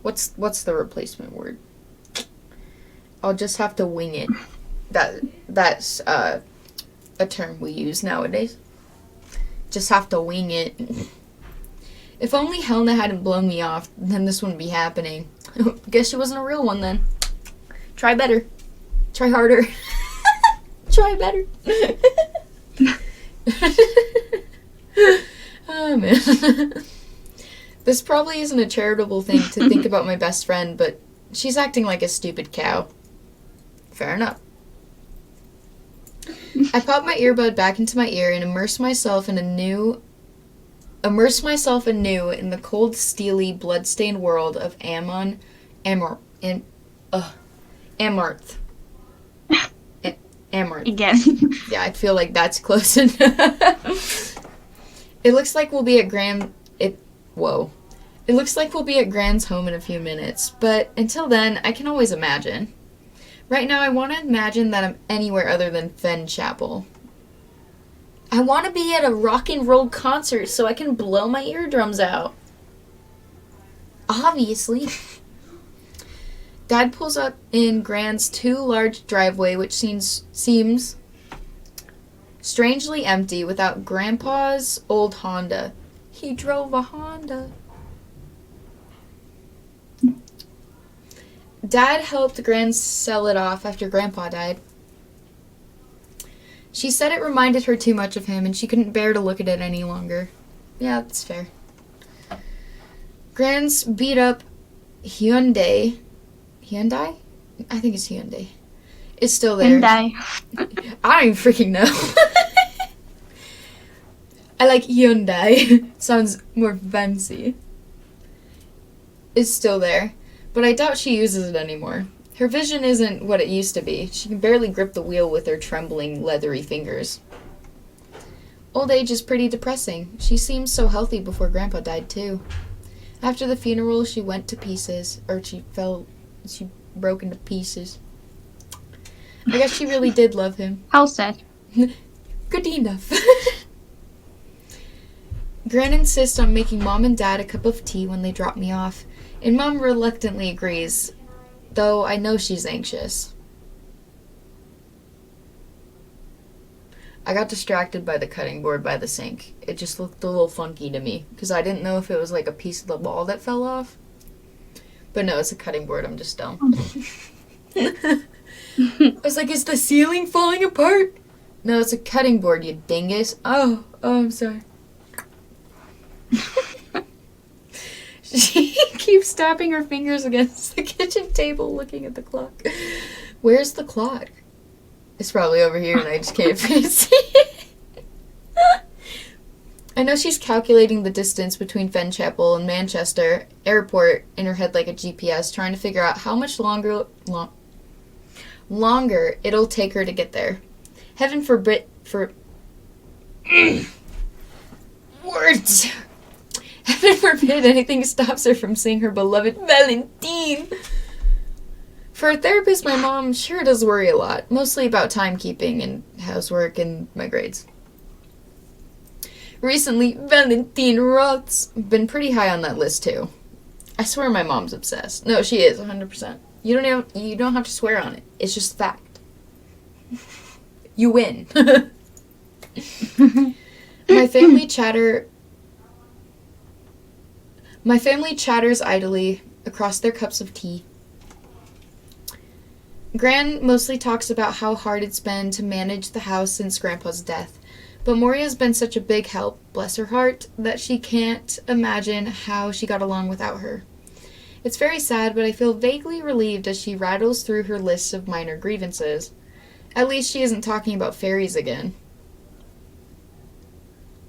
what's the replacement word? I'll just have to wing it. That's a term we use nowadays. Just have to wing it. If only Helena hadn't blown me off, then this wouldn't be happening. Guess she wasn't a real one then. Try better. Try harder. Try better. Oh, man. This probably isn't a charitable thing to think about my best friend, but she's acting like a stupid cow. Fair enough. I pop my earbud back into my ear and immerse myself anew in the cold, steely, blood-stained world of Amarth. Amarth.
Again.
Yeah, I feel like that's close enough. It looks like we'll be at It looks like we'll be at Gran's home in a few minutes, but until then, I can always imagine. Right now, I want to imagine that I'm anywhere other than Fen Chapel. I want to be at a rock and roll concert so I can blow my eardrums out. Obviously. Dad pulls up in Gran's too large driveway, which seems strangely empty without Grandpa's old Honda. He drove a Honda. Dad helped Gran sell it off after Grandpa died. She said it reminded her too much of him and she couldn't bear to look at it any longer. Yeah, that's fair. Gran's beat up Hyundai? I think it's Hyundai. It's still there.
Hyundai.
I don't even freaking know. I like Hyundai. Sounds more fancy. It's still there, but I doubt she uses it anymore. Her vision isn't what it used to be. She can barely grip the wheel with her trembling, leathery fingers. Old age is pretty depressing. She seemed so healthy before Grandpa died, too. After the funeral, she went to pieces, or she broke into pieces. I guess she really did love him.
How sad.
Good enough. Gran insists on making Mom and Dad a cup of tea when they drop me off, and Mom reluctantly agrees, though I know she's anxious. I got distracted by the cutting board by the sink. It just looked a little funky to me, because I didn't know if it was like a piece of the wall that fell off. But no, it's a cutting board. I'm just dumb. I was like, is the ceiling falling apart? No, it's a cutting board, you dingus. Oh, I'm sorry. She keeps tapping her fingers against the kitchen table looking at the clock. Where's the clock? It's probably over here and I just can't see it. I know she's calculating the distance between Fenchapel and Manchester Airport in her head like a GPS, trying to figure out how much longer it'll take her to get there. Heaven forbid words. Heaven forbid anything stops her from seeing her beloved Valentine. For a therapist, my mom sure does worry a lot, mostly about timekeeping and housework and my grades. Recently, Valentine Roth's been pretty high on that list too. I swear my mom's obsessed. No, she is, 100%. You don't have to swear on it. It's just fact. You win. My family chatters idly across their cups of tea. Gran mostly talks about how hard it's been to manage the house since Grandpa's death, but Moria's been such a big help, bless her heart, that she can't imagine how she got along without her. It's very sad, but I feel vaguely relieved as she rattles through her list of minor grievances. At least she isn't talking about fairies again.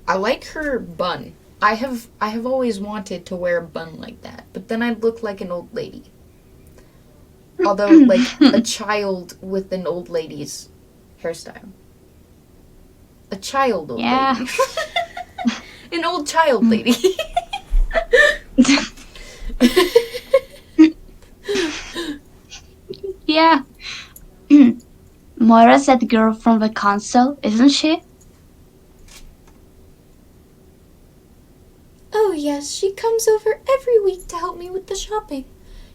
I like her bun. I have always wanted to wear a bun like that, but then I'd look like an old lady. Although, like, a child with an old lady's hairstyle. A child old lady. An old child lady.
Yeah. Moira's that girl from the console, isn't she?
Oh, yes, she comes over every week to help me with the shopping.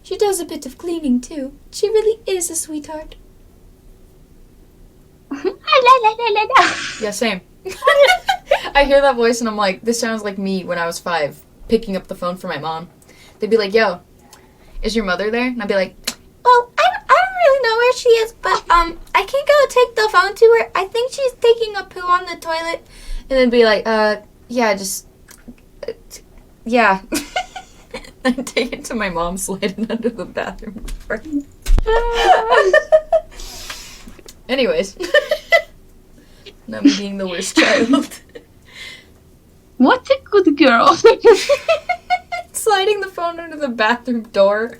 She does a bit of cleaning, too. She really is a sweetheart. Yeah, same. I hear that voice and I'm like, this sounds like me when I was 5, picking up the phone for my mom. They'd be like, yo, is your mother there? And I'd be like, well, I don't really know where she is, but I can go take the phone to her. I think she's taking a poo on the toilet. And then be like, yeah, just... yeah. I'd take it to my mom, slide it under the bathroom door. Anyways. Not me being the worst child.
What a good girl.
Sliding the phone under the bathroom door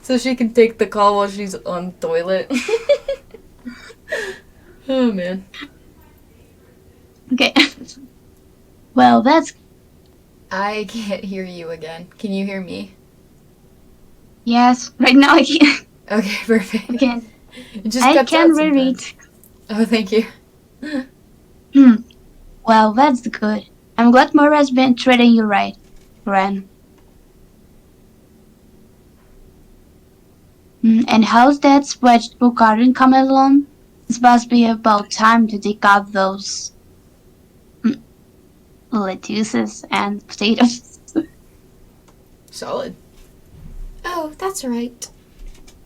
so she can take the call while she's on toilet. Oh, man.
Okay. Well, that's...
I can't hear you again. Can you hear me?
Yes, right now I can.
Okay, perfect.
Okay.
It just
I
cuts
can
out
reread.
sometimes. Oh, thank you.
Well, that's good. I'm glad Moira's been treating you right, Ren. And how's that vegetable garden coming along? It must be about time to dig up those lettuces and potatoes.
Solid. Oh, that's right.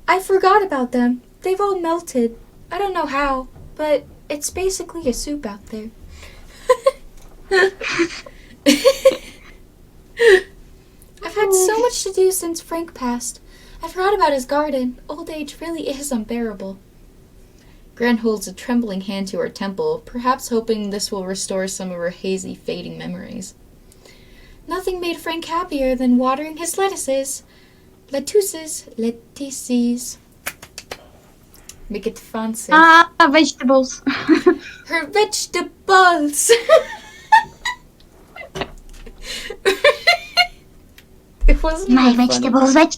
I forgot about them. They've all melted. I don't know how, but it's basically a soup out there. I've had so much to do since Frank passed. I forgot about his garden. Old age really is unbearable. Gran holds a trembling hand to her temple, perhaps hoping this will restore some of her hazy, fading memories. Nothing made Frank happier than watering his lettuces. Lettuces. Make it fancy.
Vegetables.
Her vegetables. It wasn't
My
even
vegetables.
Make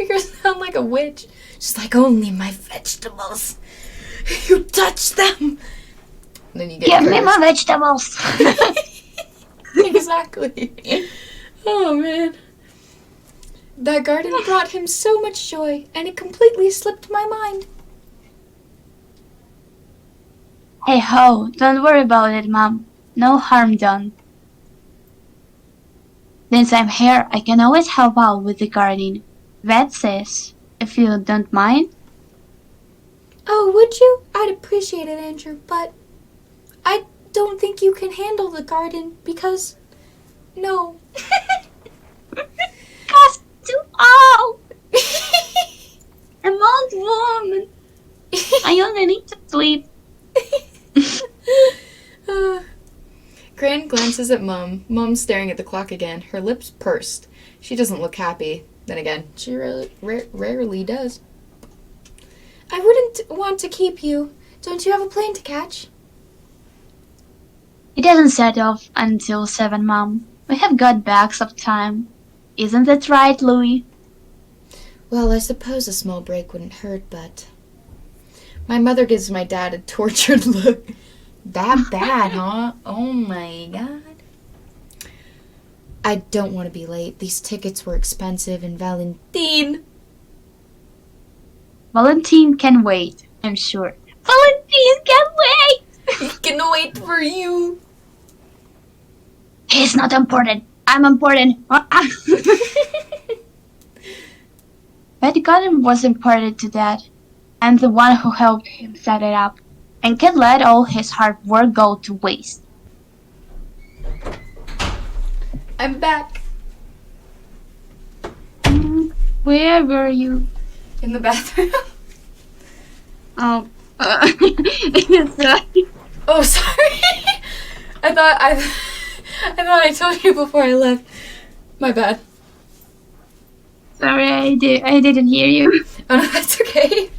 her sound like a witch. She's like, only my vegetables. You touch them. And then you get
Give me
cursed.
my vegetables.
Exactly. Oh, man. That garden brought him so much joy, and it completely slipped my mind.
Hey ho, don't worry about it, Mom. No harm done. Since I'm here, I can always help out with the gardening. Vet says, if you don't mind.
Oh, would you? I'd appreciate it, Andrew, but I don't think you can handle the garden because, no.
Cast too old. I'm old woman. I only need to sleep.
Gran glances at Mum. Mum's staring at the clock again, her lips pursed. She doesn't look happy. Then again, she rarely does. I wouldn't want to keep you. Don't you have a plane to catch?
It doesn't set off until 7, Mom. We have got bags of time. Isn't that right, Louis?
Well, I suppose a small break wouldn't hurt, but... My mother gives my dad a tortured look. That bad, huh? Oh my god. I don't want to be late. These tickets were expensive, and Valentine
Valentine can wait, I'm sure. Valentine can wait!
can wait for you.
He's not important. I'm important. But Gotham was important to Dad. I'm the one who helped him set it up, and can't let all his hard work go to waste.
I'm back.
Where were you?
In the bathroom.
Oh, sorry.
Oh, sorry. I thought I told you before I left. My bad.
Sorry, I didn't hear you.
Oh no, that's okay.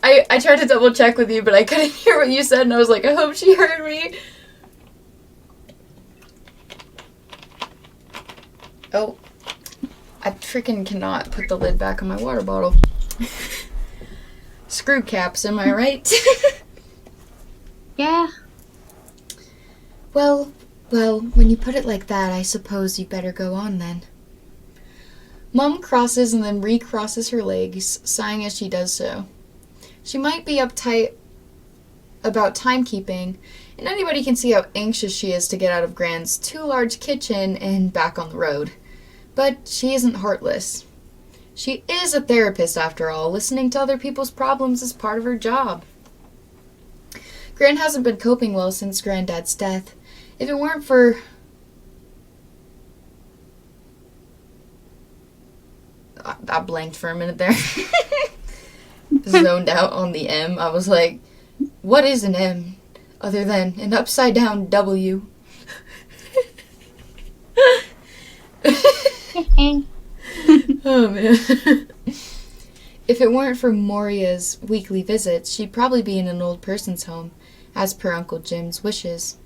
I tried to double check with you, but I couldn't hear what you said, and I was like, I hope she heard me. Oh, I freaking cannot put the lid back on my water bottle. Screw caps, am I right?
Yeah.
Well, when you put it like that, I suppose you better go on then. Mum crosses and then recrosses her legs, sighing as she does so. She might be uptight about timekeeping, and anybody can see how anxious she is to get out of Gran's too large kitchen and back on the road. But she isn't heartless. She is a therapist, after all. Listening to other people's problems is part of her job. Gran hasn't been coping well since Granddad's death. If it weren't for... I blanked for a minute there. Zoned out on the M. I was like, what is an M other than an upside down W? Oh man. If it weren't for Moria's weekly visits, she'd probably be in an old person's home, as per Uncle Jim's wishes.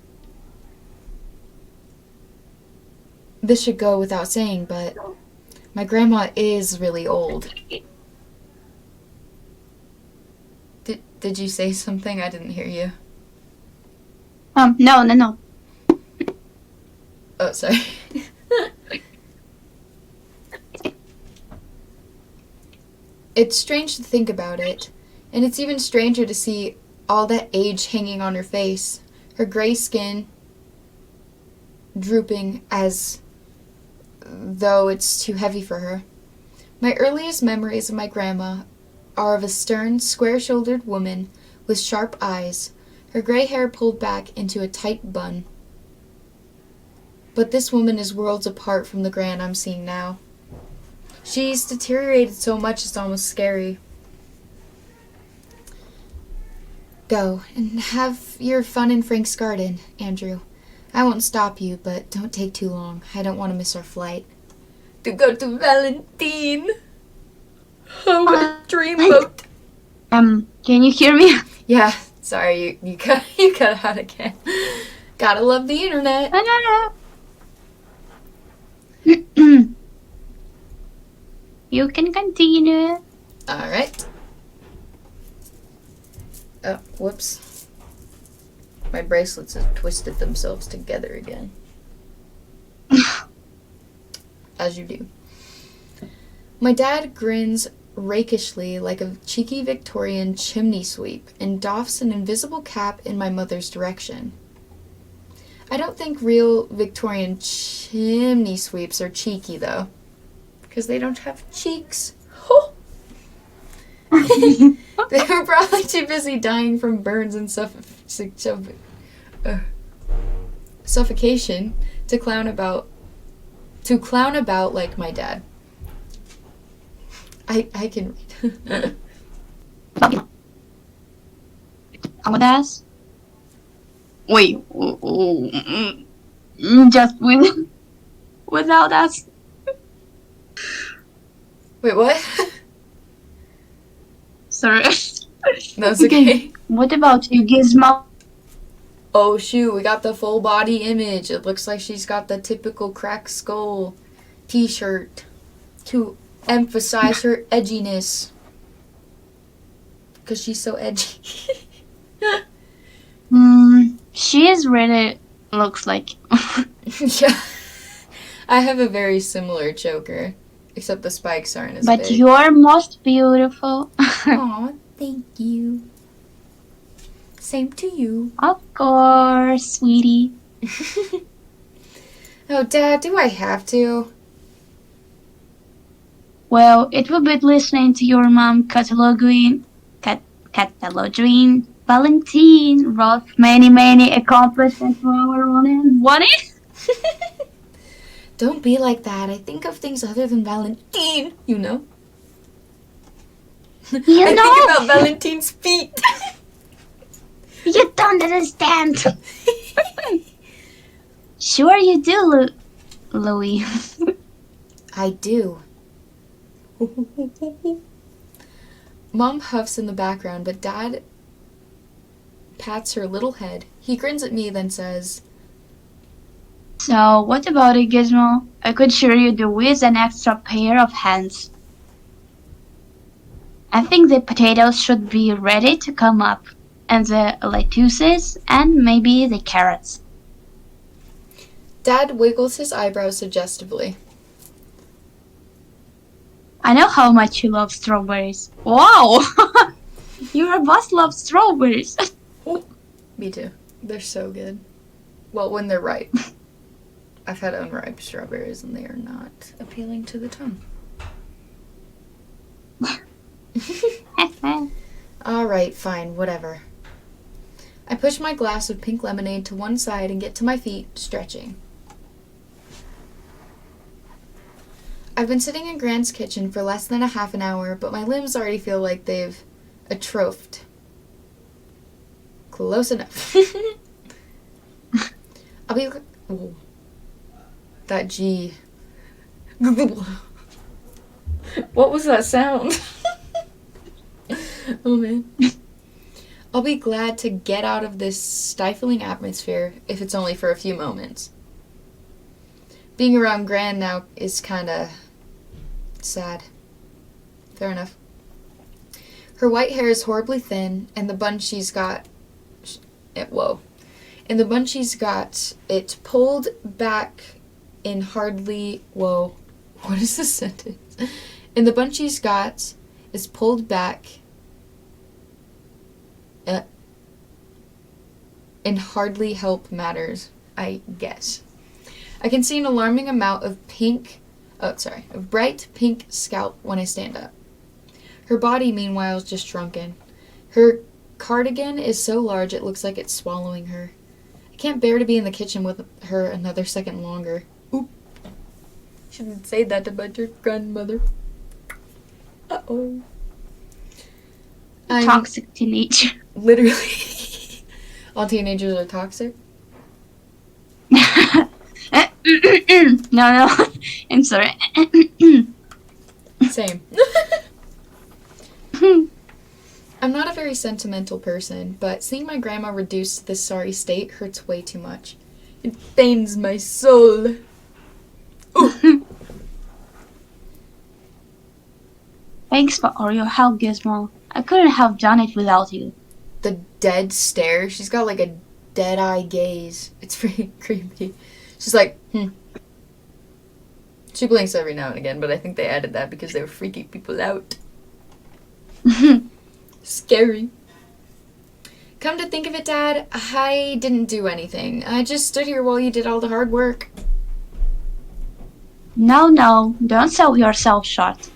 This should go without saying, but my grandma is really old. Did you say something? I didn't hear you.
No.
Oh, sorry. It's strange to think about it, and it's even stranger to see all that age hanging on her face, her gray skin drooping as though it's too heavy for her. My earliest memories of my grandma are of a stern, square-shouldered woman with sharp eyes, her gray hair pulled back into a tight bun. But this woman is worlds apart from the Gran I'm seeing now. She's deteriorated so much it's almost scary. Go and have your fun in Frank's garden, Andrew. I won't stop you, but don't take too long. I don't want to miss our flight. To go to Valentine. Oh, what a dreamboat.
Can you hear me?
Yeah, sorry, you cut out again. Gotta love the internet.
No. You can continue.
Alright. Oh, whoops. My bracelets have twisted themselves together again. As you do. My dad grins rakishly like a cheeky Victorian chimney sweep and doffs an invisible cap in my mother's direction. I don't think real Victorian chimney sweeps are cheeky, though. Because they don't have cheeks. Oh. They were probably too busy dying from burns and suffocation to clown about like my dad. I can read.
I would ask. Wait, just without us.
Wait, what?
Sorry.
That's okay.
What about you, Gizmo?
Oh shoot, we got the full body image. It looks like she's got the typical cracked skull t-shirt to emphasize her edginess. Because she's so edgy.
She is really looks like.
Yeah. I have a very similar choker. Except the spikes aren't as big.
But you're most beautiful.
Aw, thank you. Same to you.
Of course, sweetie.
Oh, Dad, do I have to?
Well, it would be listening to your mom cataloging Valentine wrote many accomplishments for our own. What is?
Don't be like that. I think of things other than Valentine, you know? I think about Valentine's feet.
You don't understand. Sure you do, Louis.
I do. Mom huffs in the background, but Dad pats her little head. He grins at me, then says,
So, what about it, Gizmo? I could show you the with an extra pair of hands. I think the potatoes should be ready to come up, and the lettuces, and maybe the carrots.
Dad wiggles his eyebrows suggestively.
I know how much you love strawberries. Wow! Your boss loves strawberries.
Me too. They're so good. Well, when they're ripe. I've had unripe strawberries and they are not appealing to the tongue. Alright, fine, whatever. I push my glass of pink lemonade to one side and get to my feet, stretching. I've been sitting in Grant's kitchen for less than a half an hour, but my limbs already feel like they've atrophied. Close enough. I'll be... Whoa. That G. What was that sound? Oh man. I'll be glad to get out of this stifling atmosphere if it's only for a few moments. Being around Gran now is kinda sad. Fair enough. Her white hair is horribly thin, and the bun she's got... In the bun she's got it pulled back in hardly... Whoa. What is this sentence? In the bun she's got is pulled back... in hardly help matters, I guess. I can see an alarming amount of pink A bright pink scalp when I stand up. Her body, meanwhile, is just shrunken. Her cardigan is so large it looks like it's swallowing her. I can't bear to be in the kitchen with her another second longer. Oop. Shouldn't say that about your grandmother. Uh-oh.
Toxic teenager.
Literally. All teenagers are toxic?
No, I'm sorry.
Same. I'm not a very sentimental person, but seeing my grandma reduced to this sorry state hurts way too much. It pains my soul. Ooh.
Thanks for all your help, Gizmo. I couldn't have done it without you.
The dead stare. She's got like a dead-eye gaze. It's pretty creepy. She's like, She blinks every now and again, but I think they added that because they were freaking people out. Scary. Come to think of it, Dad, I didn't do anything. I just stood here while you did all the hard work.
No, don't sell yourself short.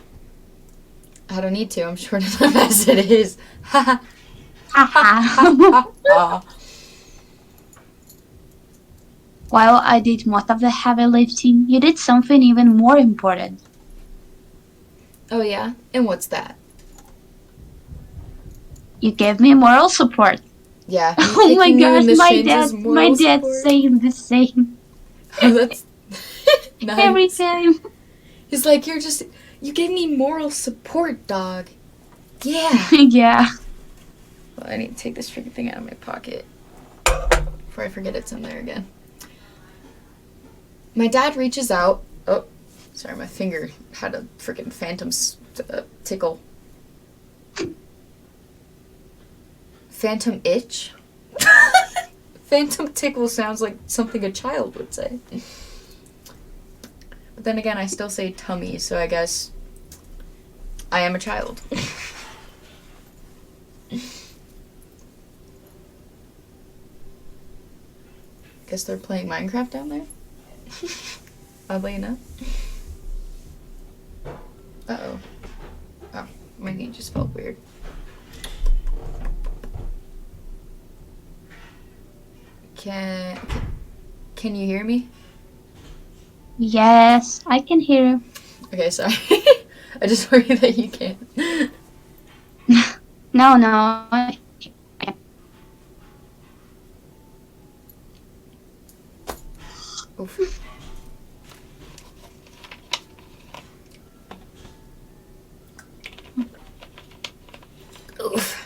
I don't need to. I'm short enough as it is. Ha
ha. While I did most of the heavy lifting, you did something even more important.
Oh yeah? And what's that?
You gave me moral support.
Yeah.
Oh my gosh, my dad's saying the same.
Oh, that's nice.
Every time.
He's like, you gave me moral support, dog. Yeah.
Yeah.
Well, I need to take this freaking thing out of my pocket before I forget it's in there again. My dad reaches out. Oh, sorry, my finger had a freaking phantom tickle. Phantom itch? Phantom tickle sounds like something a child would say. But then again, I still say tummy, so I guess I am a child. Guess they're playing Minecraft down there? Oddly enough. Uh-oh. Oh, my knee just felt weird. Can you hear me?
Yes, I can hear you.
Okay, sorry. I just worry that you can't.
No.
Oof. Oof.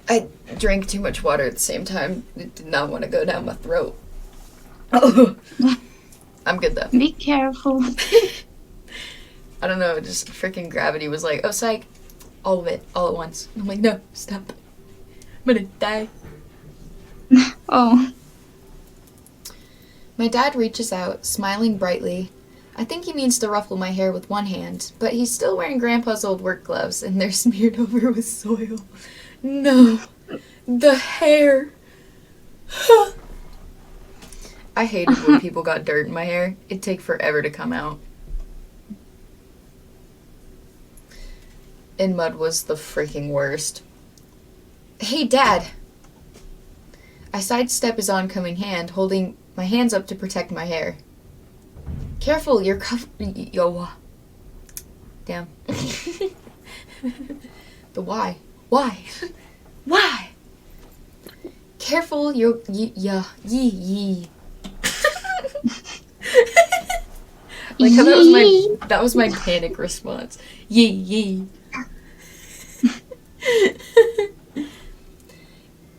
I drank too much water at the same time. It did not want to go down my throat. Oh. I'm good though.
Be careful.
I don't know, just freaking gravity was like, oh psych, all of it, all at once. I'm like, no, stop. I'm gonna die.
Oh.
My dad reaches out, smiling brightly. I think he means to ruffle my hair with one hand, but he's still wearing Grandpa's old work gloves, and they're smeared over with soil. No, the hair. I hated when people got dirt in my hair. It'd take forever to come out. And mud was the freaking worst. Hey, Dad! I sidestep his oncoming hand, holding my hands up to protect my hair. Careful, you're Yo. Damn. The why? Why? Why? Careful, you're yee. Like how that was my panic response. Yee.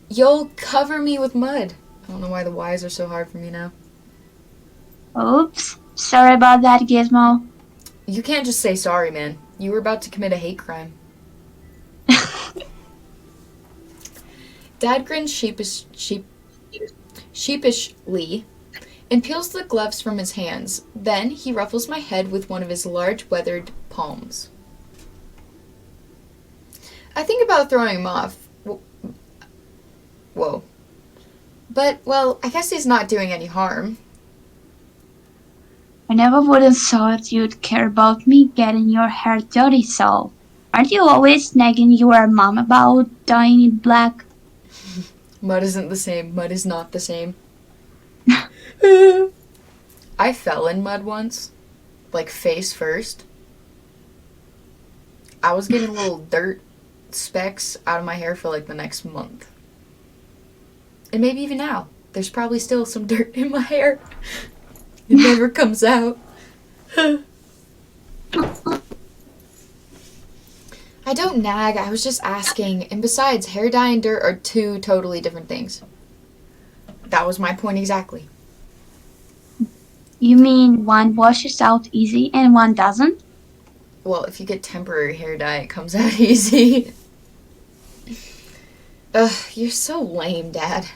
You'll cover me with mud. I don't know why the Y's are so hard for me now.
Oops. Sorry about that, Gizmo.
You can't just say sorry, man. You were about to commit a hate crime. Dad grins sheepishly and peels the gloves from his hands. Then he ruffles my head with one of his large weathered palms. I think about throwing him off. Whoa. But, well, I guess he's not doing any harm.
I never would have thought you'd care about me getting your hair dirty, so. Aren't you always nagging your mom about dyeing it black?
Mud isn't the same. Mud is not the same. I fell in mud once. Like, face first. I was getting little dirt specks out of my hair for, like, the next month. And maybe even now. There's probably still some dirt in my hair. It never comes out. I don't nag, I was just asking. And besides, hair dye and dirt are two totally different things. That was my point exactly.
You mean one washes out easy and one doesn't?
Well, if you get temporary hair dye, it comes out easy. Ugh, you're so lame, Dad.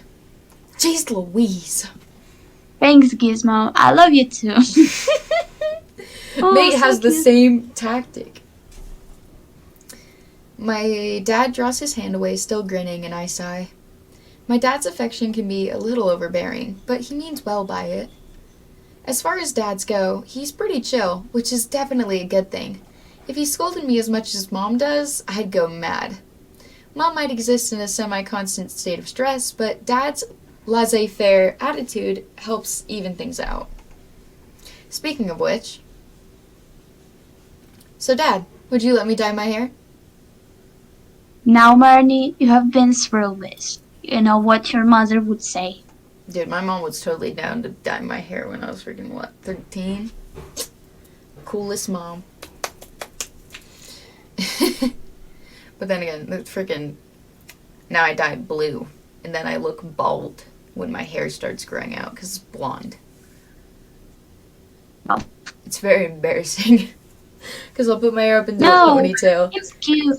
Jeez Louise.
Thanks, Gizmo. I love you too.
Mate has
so
the
cute.
same tactic. My dad draws his hand away, still grinning, and I sigh. My dad's affection can be a little overbearing, but he means well by it. As far as dads go, he's pretty chill, which is definitely a good thing. If he scolded me as much as Mom does, I'd go mad. Mom might exist in a semi-constant state of stress, but Dad's laissez-faire attitude helps even things out. Speaking of which, so Dad, would you let me dye my hair?
Now, Marnie, you have been through this. You know what your mother would say.
Dude, my mom was totally down to dye my hair when I was freaking, 13? Coolest mom. But then again, now I dye blue, and then I look bald when my hair starts growing out, because it's blonde.
Oh.
It's very embarrassing, because I'll put my hair up into
No,
a ponytail,
it's cute.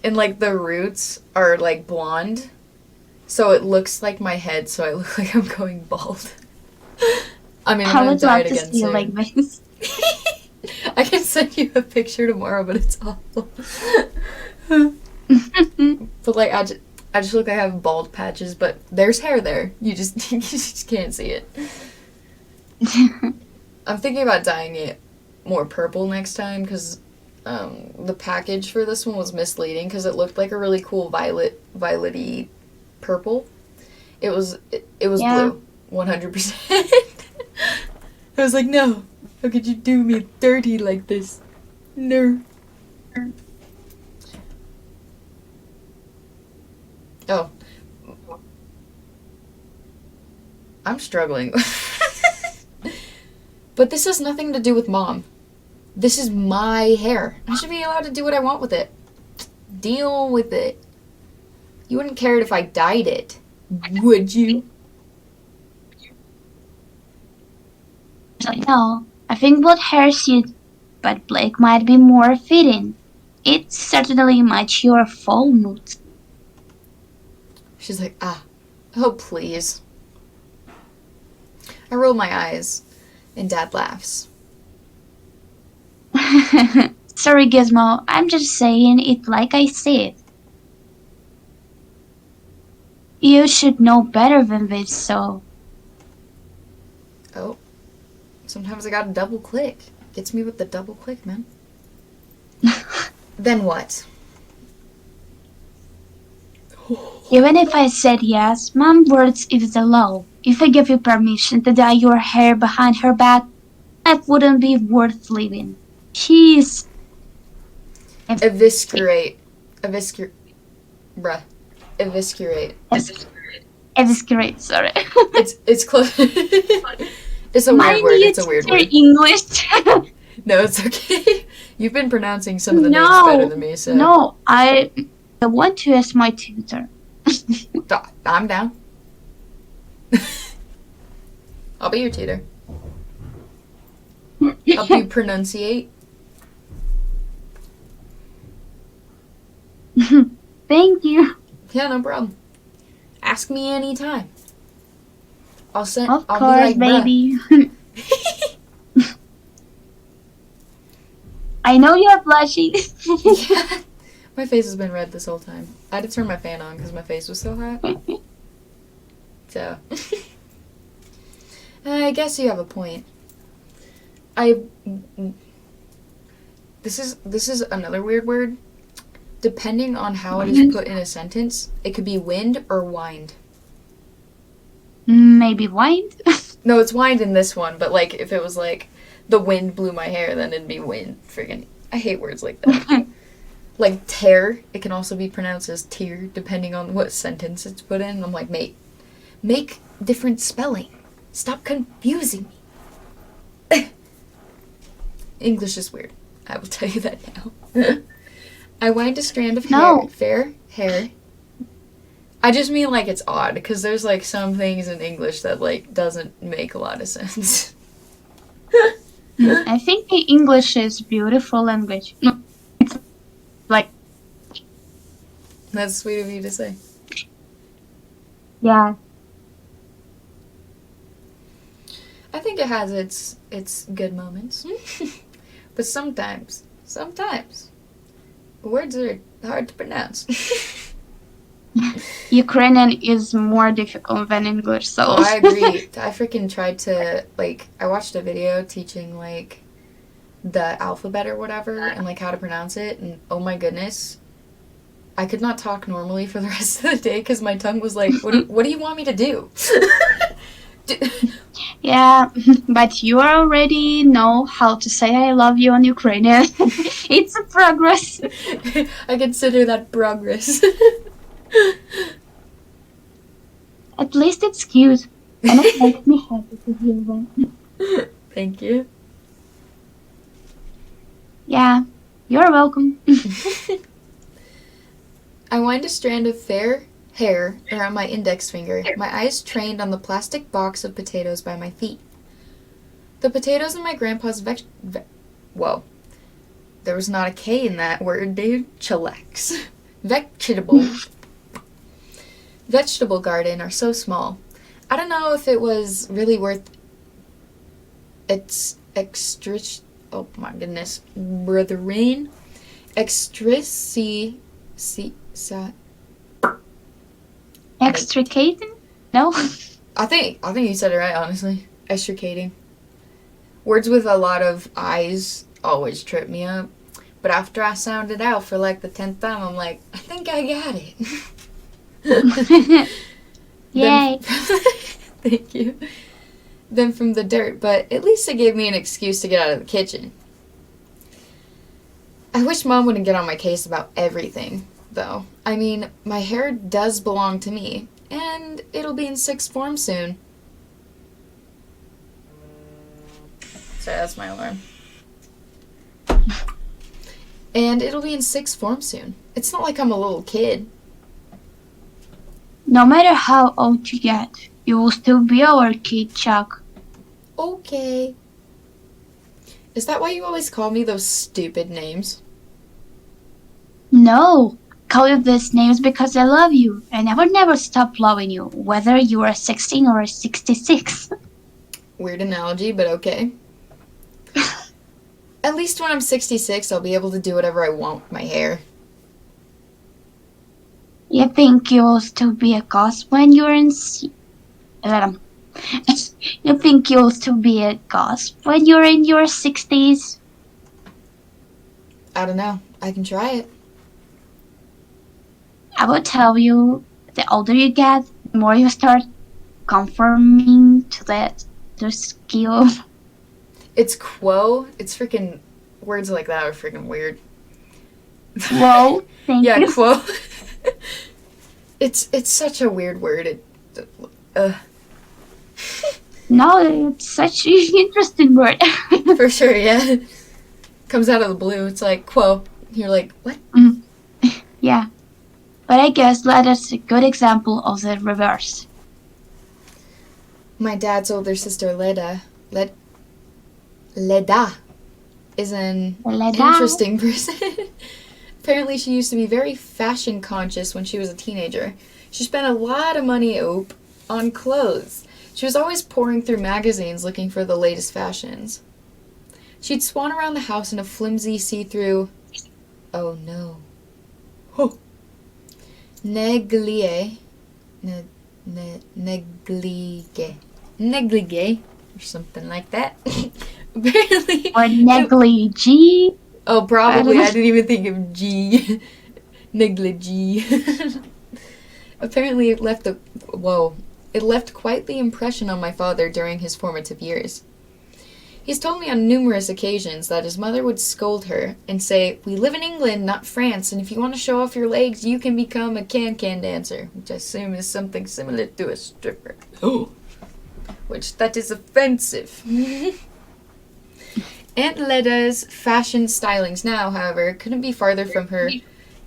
and, like, the roots are, like, blonde, so it looks like my head, so I look like I'm going bald. I mean, I'm
I
gonna
would
dye
love
it
to
again
see you
soon.
like this.
I can send you a picture tomorrow, but it's awful. But like, I just look like I have bald patches, but there's hair there. You just you just can't see it. I'm thinking about dyeing it more purple next time because the package for this one was misleading because it looked like a really cool violety purple. It was
Yeah.
blue, 100%. I was like, no, how could you do me dirty like this? No. Oh. I'm struggling. But this has nothing to do with Mom. This is my hair. I should be allowed to do what I want with it. Deal with it. You wouldn't care if I dyed it, would you?
No, I think both hair suit, but black might be more fitting. It certainly match your fall mood.
She's like, oh please. I roll my eyes, and Dad laughs.
Sorry, Gizmo. I'm just saying it like I see it. You should know better than this, so.
Oh. Sometimes I gotta double click. Gets me with the double click, man. Then what?
Even if I said yes, Mom words is the law. If I give you permission to dye your hair behind her back, that wouldn't be worth living. She's.
Eviscerate.
Eviscerate, sorry.
It's close. It's a weird word. It's a weird word.
English.
No, it's okay. You've been pronouncing some of the names
No,
better than me, so.
no, I want to ask my tutor.
I'm down. I'll be your tutor. Help you pronunciate.
Thank you.
Yeah, no problem. Ask me anytime.
Of
I'll
course,
be like,
baby. I know you're blushing.
Yeah. My face has been red this whole time. I had to turn my fan on because my face was so hot. So, I guess you have a point. I. This is another weird word. Depending on how it is put in a sentence, it could be wind or wind.
Maybe wind?
No, it's wind in this one, but like if it was like the wind blew my hair, then it'd be wind. Friggin', I hate words like that. Like tear, it can also be pronounced as tear, depending on what sentence it's put in. I'm like, mate, make different spelling. Stop confusing me. English is weird. I will tell you that now. I wind a strand of fair hair. I just mean like it's odd, because there's like some things in English that like doesn't make a lot of sense.
I think the English is beautiful language. It's like...
That's sweet of you to say.
Yeah.
I think it has its good moments. But sometimes, words are hard to pronounce.
Ukrainian is more difficult than English, so...
Oh, I agree. I freaking tried to, like, I watched a video teaching, like, the alphabet or whatever, and, like, how to pronounce it, and oh my goodness, I could not talk normally for the rest of the day, because my tongue was like, what do you want me to do?
Yeah, but you already know how to say I love you in Ukrainian. It's a progress.
I consider that progress.
At least it's cute, and it makes me happy to hear that.
Thank you.
Yeah, you're welcome.
I wind a strand of fair hair around my index finger, my eyes trained on the plastic box of potatoes by my feet. The potatoes in my grandpa's whoa. There was not a K in that word, dude. Chillax. Vegetable garden are so small. I don't know if it was really worth its oh my goodness, brethren,
Extricating? No?
I think you said it right, honestly. Extricating. Words with a lot of I's always trip me up. But after I sound it out for like the 10th time, I'm like, I think I got it.
Yay.
Thank you. Then from the dirt, but at least it gave me an excuse to get out of the kitchen. I wish Mom wouldn't get on my case about everything, though. I mean, my hair does belong to me, and it'll be in sixth form soon. Sorry, that's my alarm. And it'll be in sixth form soon. It's not like I'm a little kid.
No matter how old you get, you will still be our kid, Chuck.
Okay. Is that why you always call me those stupid names?
No, call you these names because I love you, and I will never stop loving you, whether you are 16 or 66.
Weird analogy, but okay. At least when I'm 66, I'll be able to do whatever I want with my hair.
You think you will still be a ghost when you're in... You think you'll still be a ghost when you're in your 60s?
I don't know. I can try it.
I will tell you, the older you get, the more you start conforming to that skill.
It's quo. It's freaking... Words like that are freaking weird.
Whoa, thank you.
Yeah, quo. It's such a weird word.
No, it's such an interesting word.
For sure, yeah. Comes out of the blue. It's like, quo. You're like, what?
Yeah. But I guess that is a good example of the reverse.
My dad's older sister, Leda, is an interesting person. Apparently she used to be very fashion conscious when she was a teenager. She spent a lot of money on clothes. She was always pouring through magazines looking for the latest fashions. She'd swan around the house in a flimsy see-through... Oh no. Oh. Negligee, or something like that. Apparently.
Or negligee.
Oh,
I don't
probably.
know.
I didn't even think of G. Negligee. Apparently, it left quite the impression on my father during his formative years. He's told me on numerous occasions that his mother would scold her and say, "We live in England, not France, and if you want to show off your legs, you can become a can-can dancer," which I assume is something similar to a stripper. Oh. Which, that is offensive. Aunt Leda's fashion stylings now, however, couldn't be farther from her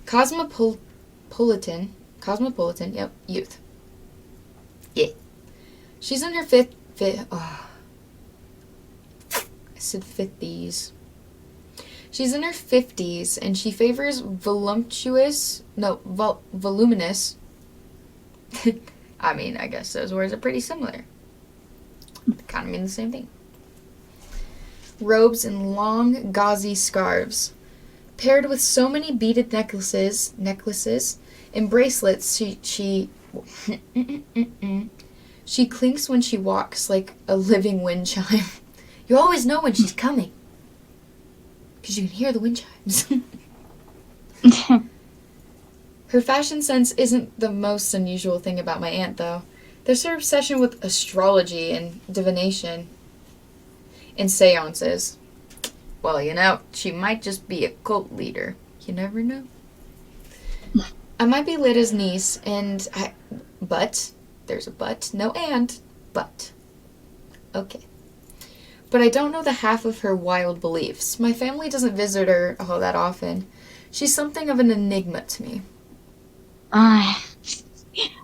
cosmopolitan, youth. Yeah. She's in her I said 50s. She's in her 50s, and she favors voluminous. I mean, I guess those words are pretty similar. They kind of mean the same thing. Robes and long, gauzy scarves. Paired with so many beaded necklaces, and bracelets, she she clinks when she walks like a living wind chime. You always know when she's coming, because you can hear the wind chimes. Her fashion sense isn't the most unusual thing about my aunt, though. There's her obsession with astrology and divination and seances. Well, you know, she might just be a cult leader. You never know. I might be Lyda's niece, but, there's a but, no and, but. Okay. But I don't know the half of her wild beliefs. My family doesn't visit her all that often. She's something of an enigma to me.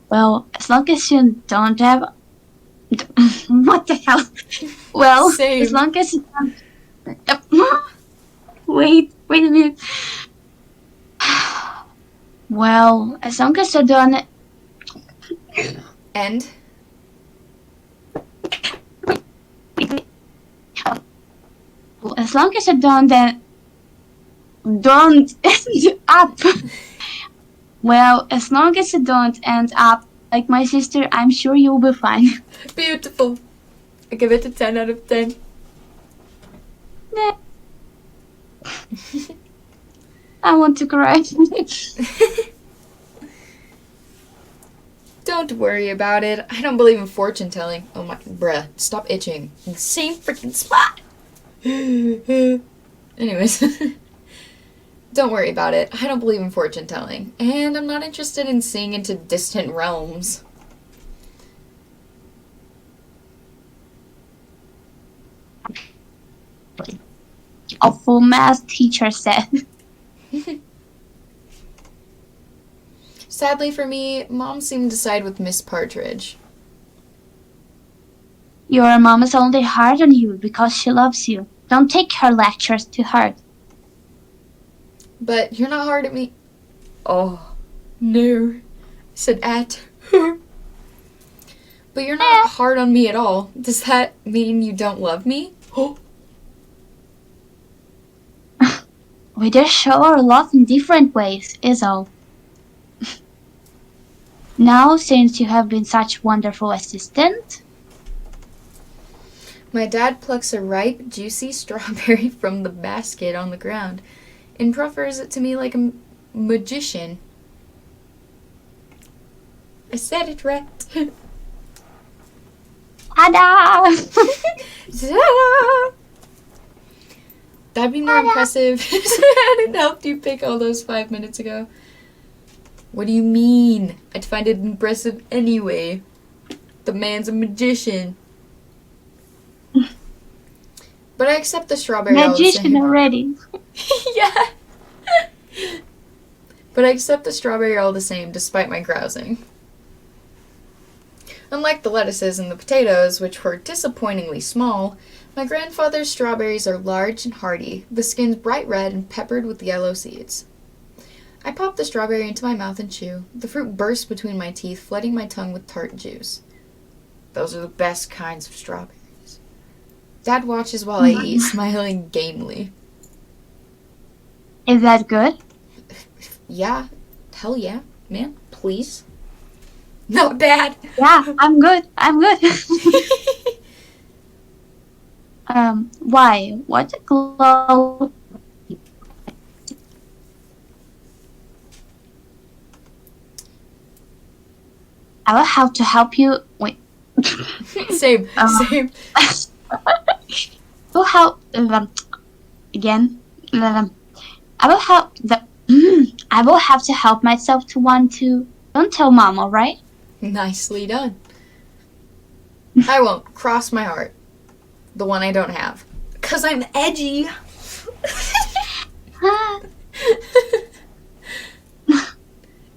Well, as long as you don't have... What the hell? Well,
Same.
As long as you don't... Wait a minute. Well, as long as you don't...
And?
As long as you don't end up. Well, as long as you don't end up like my sister, I'm sure you'll be fine.
Beautiful. I give it a 10 out of 10.
I want to cry.
Don't worry about it. I don't believe in fortune telling. Oh my, bruh, stop itching. In the same freaking spot. Anyways. Don't worry about it. I don't believe in fortune telling. And I'm not interested in seeing into distant realms.
A full math teacher said.
Sadly for me, Mom seemed to side with Miss Partridge.
Your mom is only hard on you because she loves you. Don't take her lectures to heart.
But you're not hard at me. Oh, no. I said at. But you're not hard on me at all. Does that mean you don't love me?
We just show our love in different ways, is all. Now, since you have been such wonderful assistant...
My dad plucks a ripe, juicy strawberry from the basket on the ground and proffers it to me like a magician. I said it right.
Ta-da!
Ta-da! That'd be more impressive if I hadn't helped you pick all those 5 minutes ago. What do you mean? I'd find it impressive anyway. The man's a magician. But I accept the strawberry all the
Magician
same.
already.
Yeah. But I accept the strawberry all the same, despite my grousing. Unlike the lettuces and the potatoes, which were disappointingly small, my grandfather's strawberries are large and hearty, the skins bright red and peppered with yellow seeds. I pop the strawberry into my mouth and chew. The fruit bursts between my teeth, flooding my tongue with tart juice. Those are the best kinds of strawberries. Dad watches while I eat, smiling gamely.
Is that good?
Yeah. Hell yeah. Man, please. Not bad.
Yeah, I'm good. Why? What a glow. I will have to help you. Wait.
Same, same.
Will help again. I will help the. I will have to help myself to one too. Don't tell mom, alright?
Nicely done. I won't. Cross my heart. The one I don't have. 'Cause I'm edgy.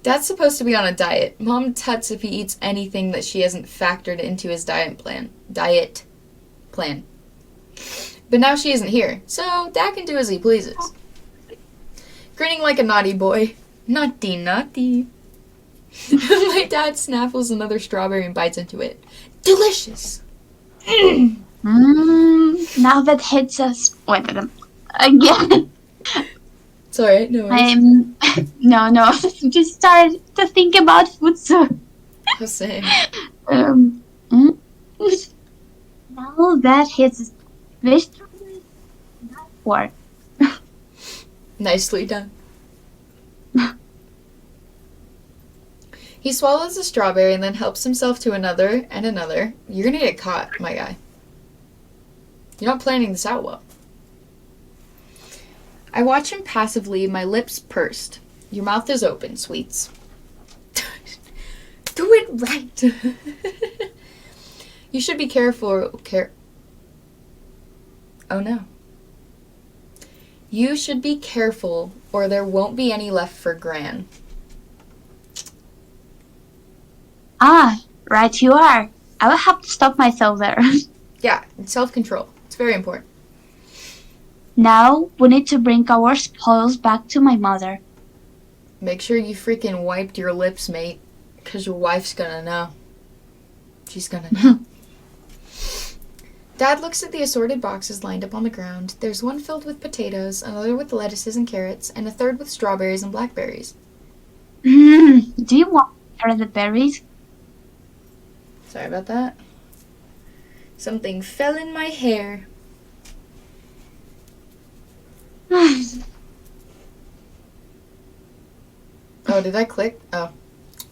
Dad's supposed to be on a diet. Mom tuts if he eats anything that she hasn't factored into his diet plan. But now she isn't here, so Dad can do as he pleases. Grinning like a naughty boy. Naughty, naughty. My dad snaffles another strawberry and bites into it. Delicious!
Now that hits us. Wait, again.
It's alright, no worries.
No. Just started to think about food, so.
Same.
Now that hits vegetables. Work.
Nicely done. He swallows a strawberry and then helps himself to another and another. You're gonna get caught, my guy. You're not planning this out well. I watch him passively, my lips pursed. Your mouth is open, sweets. Do it right. You should be careful. Oh no. You should be careful, or there won't be any left for Gran.
Ah, right you are. I will have to stop myself there.
Yeah, self-control. It's very important.
Now, we need to bring our spoils back to my mother.
Make sure you freaking wiped your lips, mate. Because your wife's gonna know. She's gonna know. Dad looks at the assorted boxes lined up on the ground. There's one filled with potatoes, another with lettuces and carrots, and a third with strawberries and blackberries.
Do you want the berries?
Sorry about that. Something fell in my hair. Oh, did I click? Oh,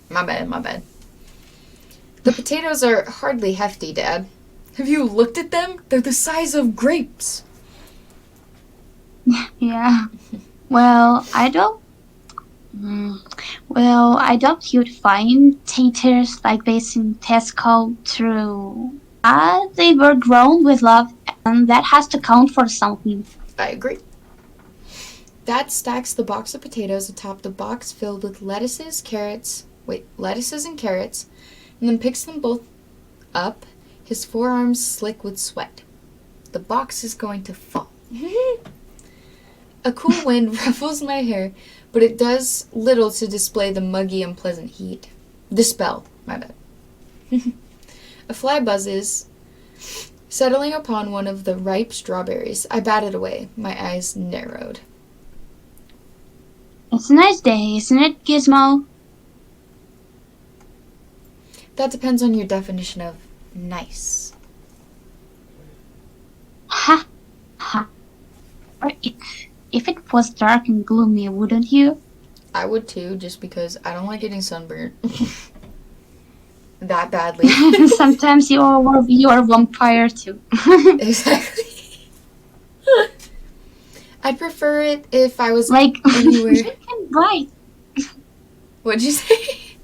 my bad. The potatoes are hardly hefty, Dad. Have you looked at them? They're the size of grapes.
Yeah. Well, I don't you'd find taters like this in Tesco through. They were grown with love, and that has to count for something.
I agree. Dad stacks the box of potatoes atop the box filled with lettuces and carrots, and then picks them both up, his forearms slick with sweat. The box is going to fall. A cool wind ruffles my hair, but it does little to display the muggy, unpleasant heat. Dispel, my bad. A fly buzzes, settling upon one of the ripe strawberries. I bat it away, my eyes narrowed.
It's a nice day, isn't it, Gizmo?
That depends on your definition of nice.
Ha! Or if it was dark and gloomy, wouldn't you?
I would too, just because I don't like getting sunburned. That badly.
Sometimes you are a vampire too.
Exactly. I'd prefer it if I was
like
anywhere.
You can write.
What'd you say?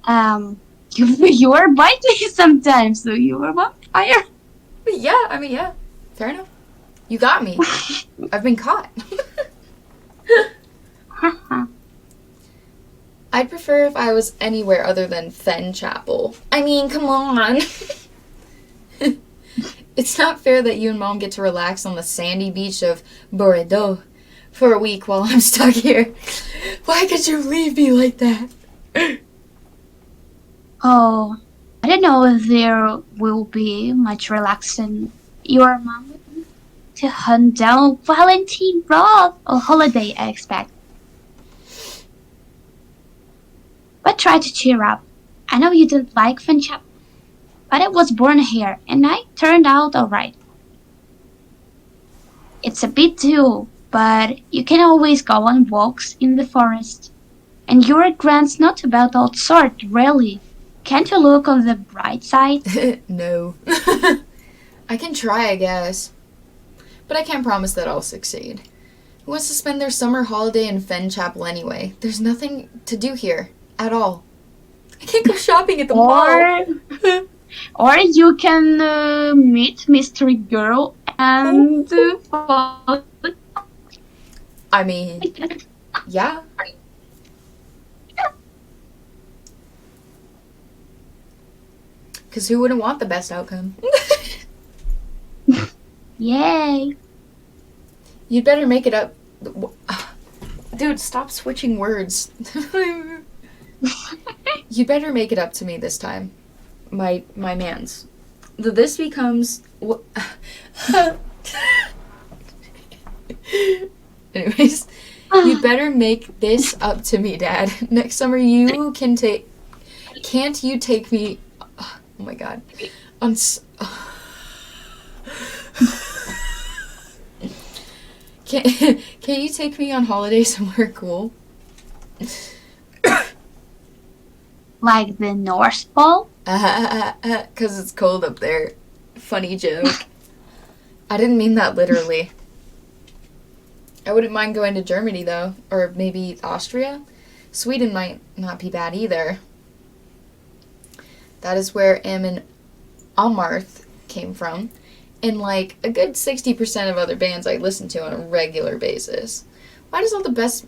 You are bitey sometimes, so you are a vampire.
Yeah, fair enough. You got me. I've been caught. I'd prefer if I was anywhere other than Fen Chapel. I mean, come on. It's not fair that you and Mom get to relax on the sandy beach of Bordeaux for a week while I'm stuck here. Why could you leave me like that?
Oh, I don't know if there will be much relaxing. Your mom to hunt down Valentine Roth or holiday, I expect. But try to cheer up. I know you don't like Finchap. but I was born here and I turned out alright. It's a bit too, but you can always go on walks in the forest. And your grant's not about old sort, really. Can't you look on the bright side?
No. I can try, I guess. But I can't promise that I'll succeed. Who wants to spend their summer holiday in Fen Chapel anyway? There's nothing to do here. At all. I can't go shopping at the mall.
Or you can meet Mystery Girl and fall.
I mean, yeah. Because who wouldn't want the best outcome?
Yay.
You'd better make it up. Dude, stop switching words. You better make it up to me this time. My mans. This becomes... Anyways, you'd better make this up to me, Dad. Next summer you can take... Can't you take me... Oh my god. Can you take me on holiday somewhere cool?
Like the North Pole?
Because it's cold up there. Funny joke. I didn't mean that literally. I wouldn't mind going to Germany, though. Or maybe Austria? Sweden might not be bad either. That is where Amon Amarth came from. And like a good 60% of other bands I listen to on a regular basis. Why does all the best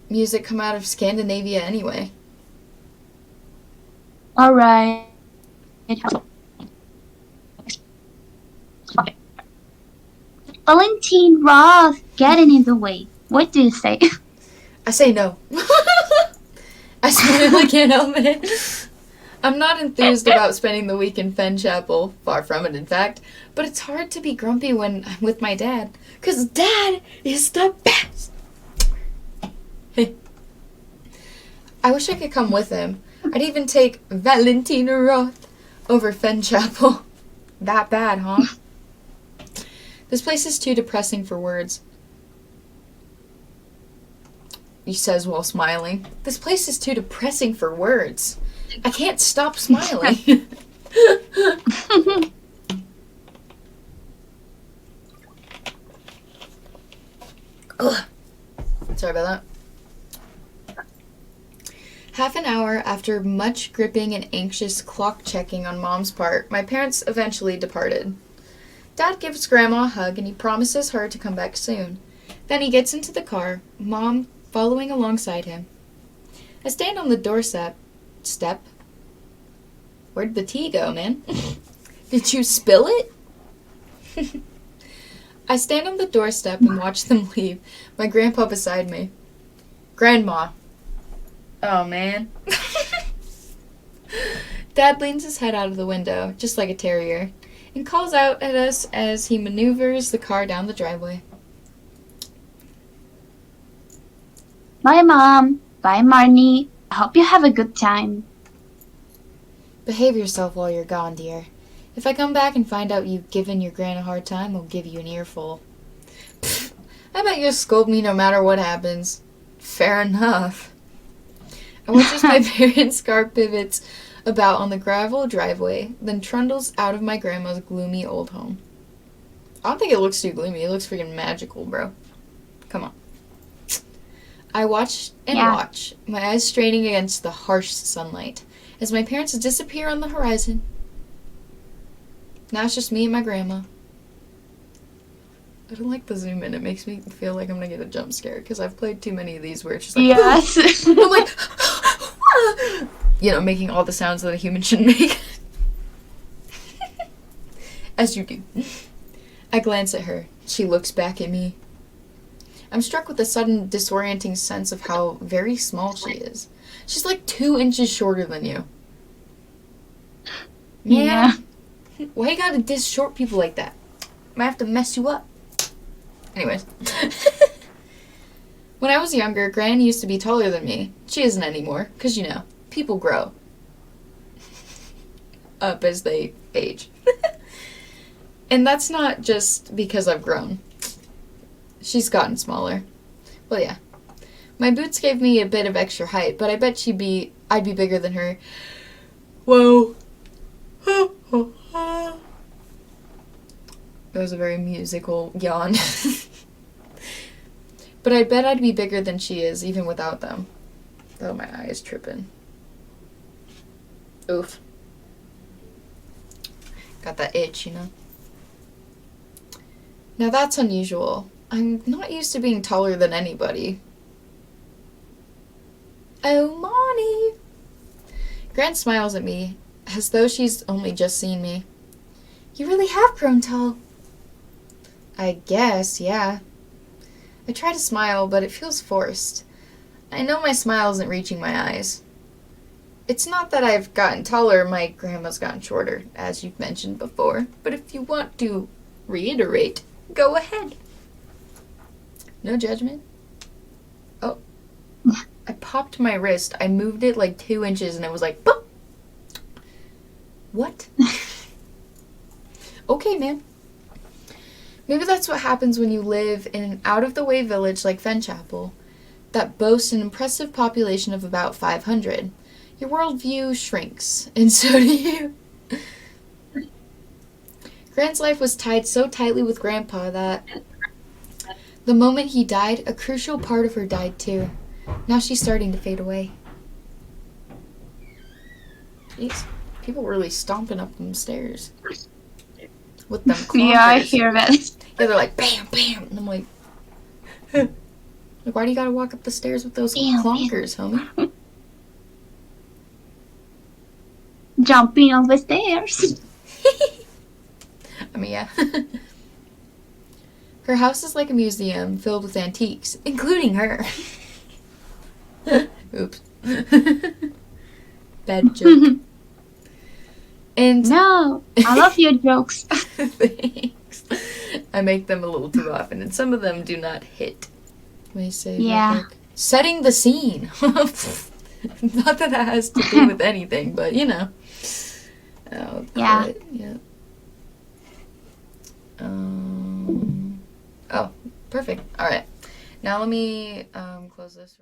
music come out of Scandinavia anyway?
Alright. Valentine Roth getting in the way. What do you say?
I say no. I smile, I can't help it. I'm not enthused about spending the week in Fen Chapel. Far from it, in fact. But it's hard to be grumpy when I'm with my dad. Because Dad is the best. I wish I could come with him. I'd even take Valentina Roth over Fen Chapel. That bad, huh? This place is too depressing for words. He says while smiling. This place is too depressing for words. I can't stop smiling. Ugh. Sorry about that. Half an hour after much gripping and anxious clock checking on Mom's part, my parents eventually departed. Dad gives Grandma a hug and he promises her to come back soon. Then he gets into the car, Mom following alongside him. I stand on the doorstep. Where'd the tea go, man? Did you spill it? I stand on the doorstep and watch them leave, my grandpa beside me. Grandma. Oh, man. Dad leans his head out of the window, just like a terrier, and calls out at us as he maneuvers the car down the driveway.
Bye, Mom. Bye, Marnie. I hope you have a good time.
Behave yourself while you're gone, dear. If I come back and find out you've given your gran a hard time, I'll give you an earful. Pfft, I bet you'll scold me no matter what happens. Fair enough. I watch as my parents' car pivots about on the gravel driveway, then trundles out of my grandma's gloomy old home. I don't think it looks too gloomy. It looks freaking magical, bro. Come on. I watch and watch, my eyes straining against the harsh sunlight, as my parents disappear on the horizon. Now it's just me and my grandma. I don't like the zoom in. It makes me feel like I'm gonna get a jump scare, because I've played too many of these where it's just like,
yes.
I'm like, you know, making all the sounds that a human should make. As you do. I glance at her. She looks back at me. I'm struck with a sudden disorienting sense of how very small she is. She's like 2 inches shorter than you. Man,
Yeah.
why you gotta diss short people like that? Might have to mess you up. Anyways. When I was younger, Gran used to be taller than me. She isn't anymore, because, you know, people grow. up as they age. And that's not just because I've grown. She's gotten smaller. Well, yeah. My boots gave me a bit of extra height, but I bet I'd be bigger than her. Whoa. That was a very musical yawn. But I bet I'd be bigger than she is, even without them. Oh, my eye is tripping. Oof. Got that itch, you know? Now that's unusual. I'm not used to being taller than anybody. Oh, Monty! Grant smiles at me, as though she's only just seen me. You really have grown tall. I guess, yeah. I try to smile, but it feels forced. I know my smile isn't reaching my eyes. It's not that I've gotten taller, my grandma's gotten shorter, as you've mentioned before. But if you want to reiterate, go ahead. No judgment. Oh. I popped my wrist. I moved it like 2 inches and it was like, boop! What? Okay, man. Maybe that's what happens when you live in an out-of-the-way village like Fenchapel that boasts an impressive population of about 500. Your worldview shrinks, and so do you. Grant's life was tied so tightly with Grandpa that the moment he died, a crucial part of her died too. Now she's starting to fade away. Jeez, people were really stomping up them stairs. With them clunkers.
Yeah, I hear that.
Yeah, they're like, bam, bam. And I'm like, like, why do you gotta walk up the stairs with those clunkers, homie?
Jumping on the stairs.
I mean, yeah. Her house is like a museum filled with antiques, including her. Oops. Bad joke. And
no, I love your jokes.
Thanks. I make them a little too often, and some of them do not hit. Let me say,
yeah.
Setting the scene. Not that that has to do with anything, but you know. Oh,
yeah.
Yeah. Oh, perfect. All right. Now let me close this.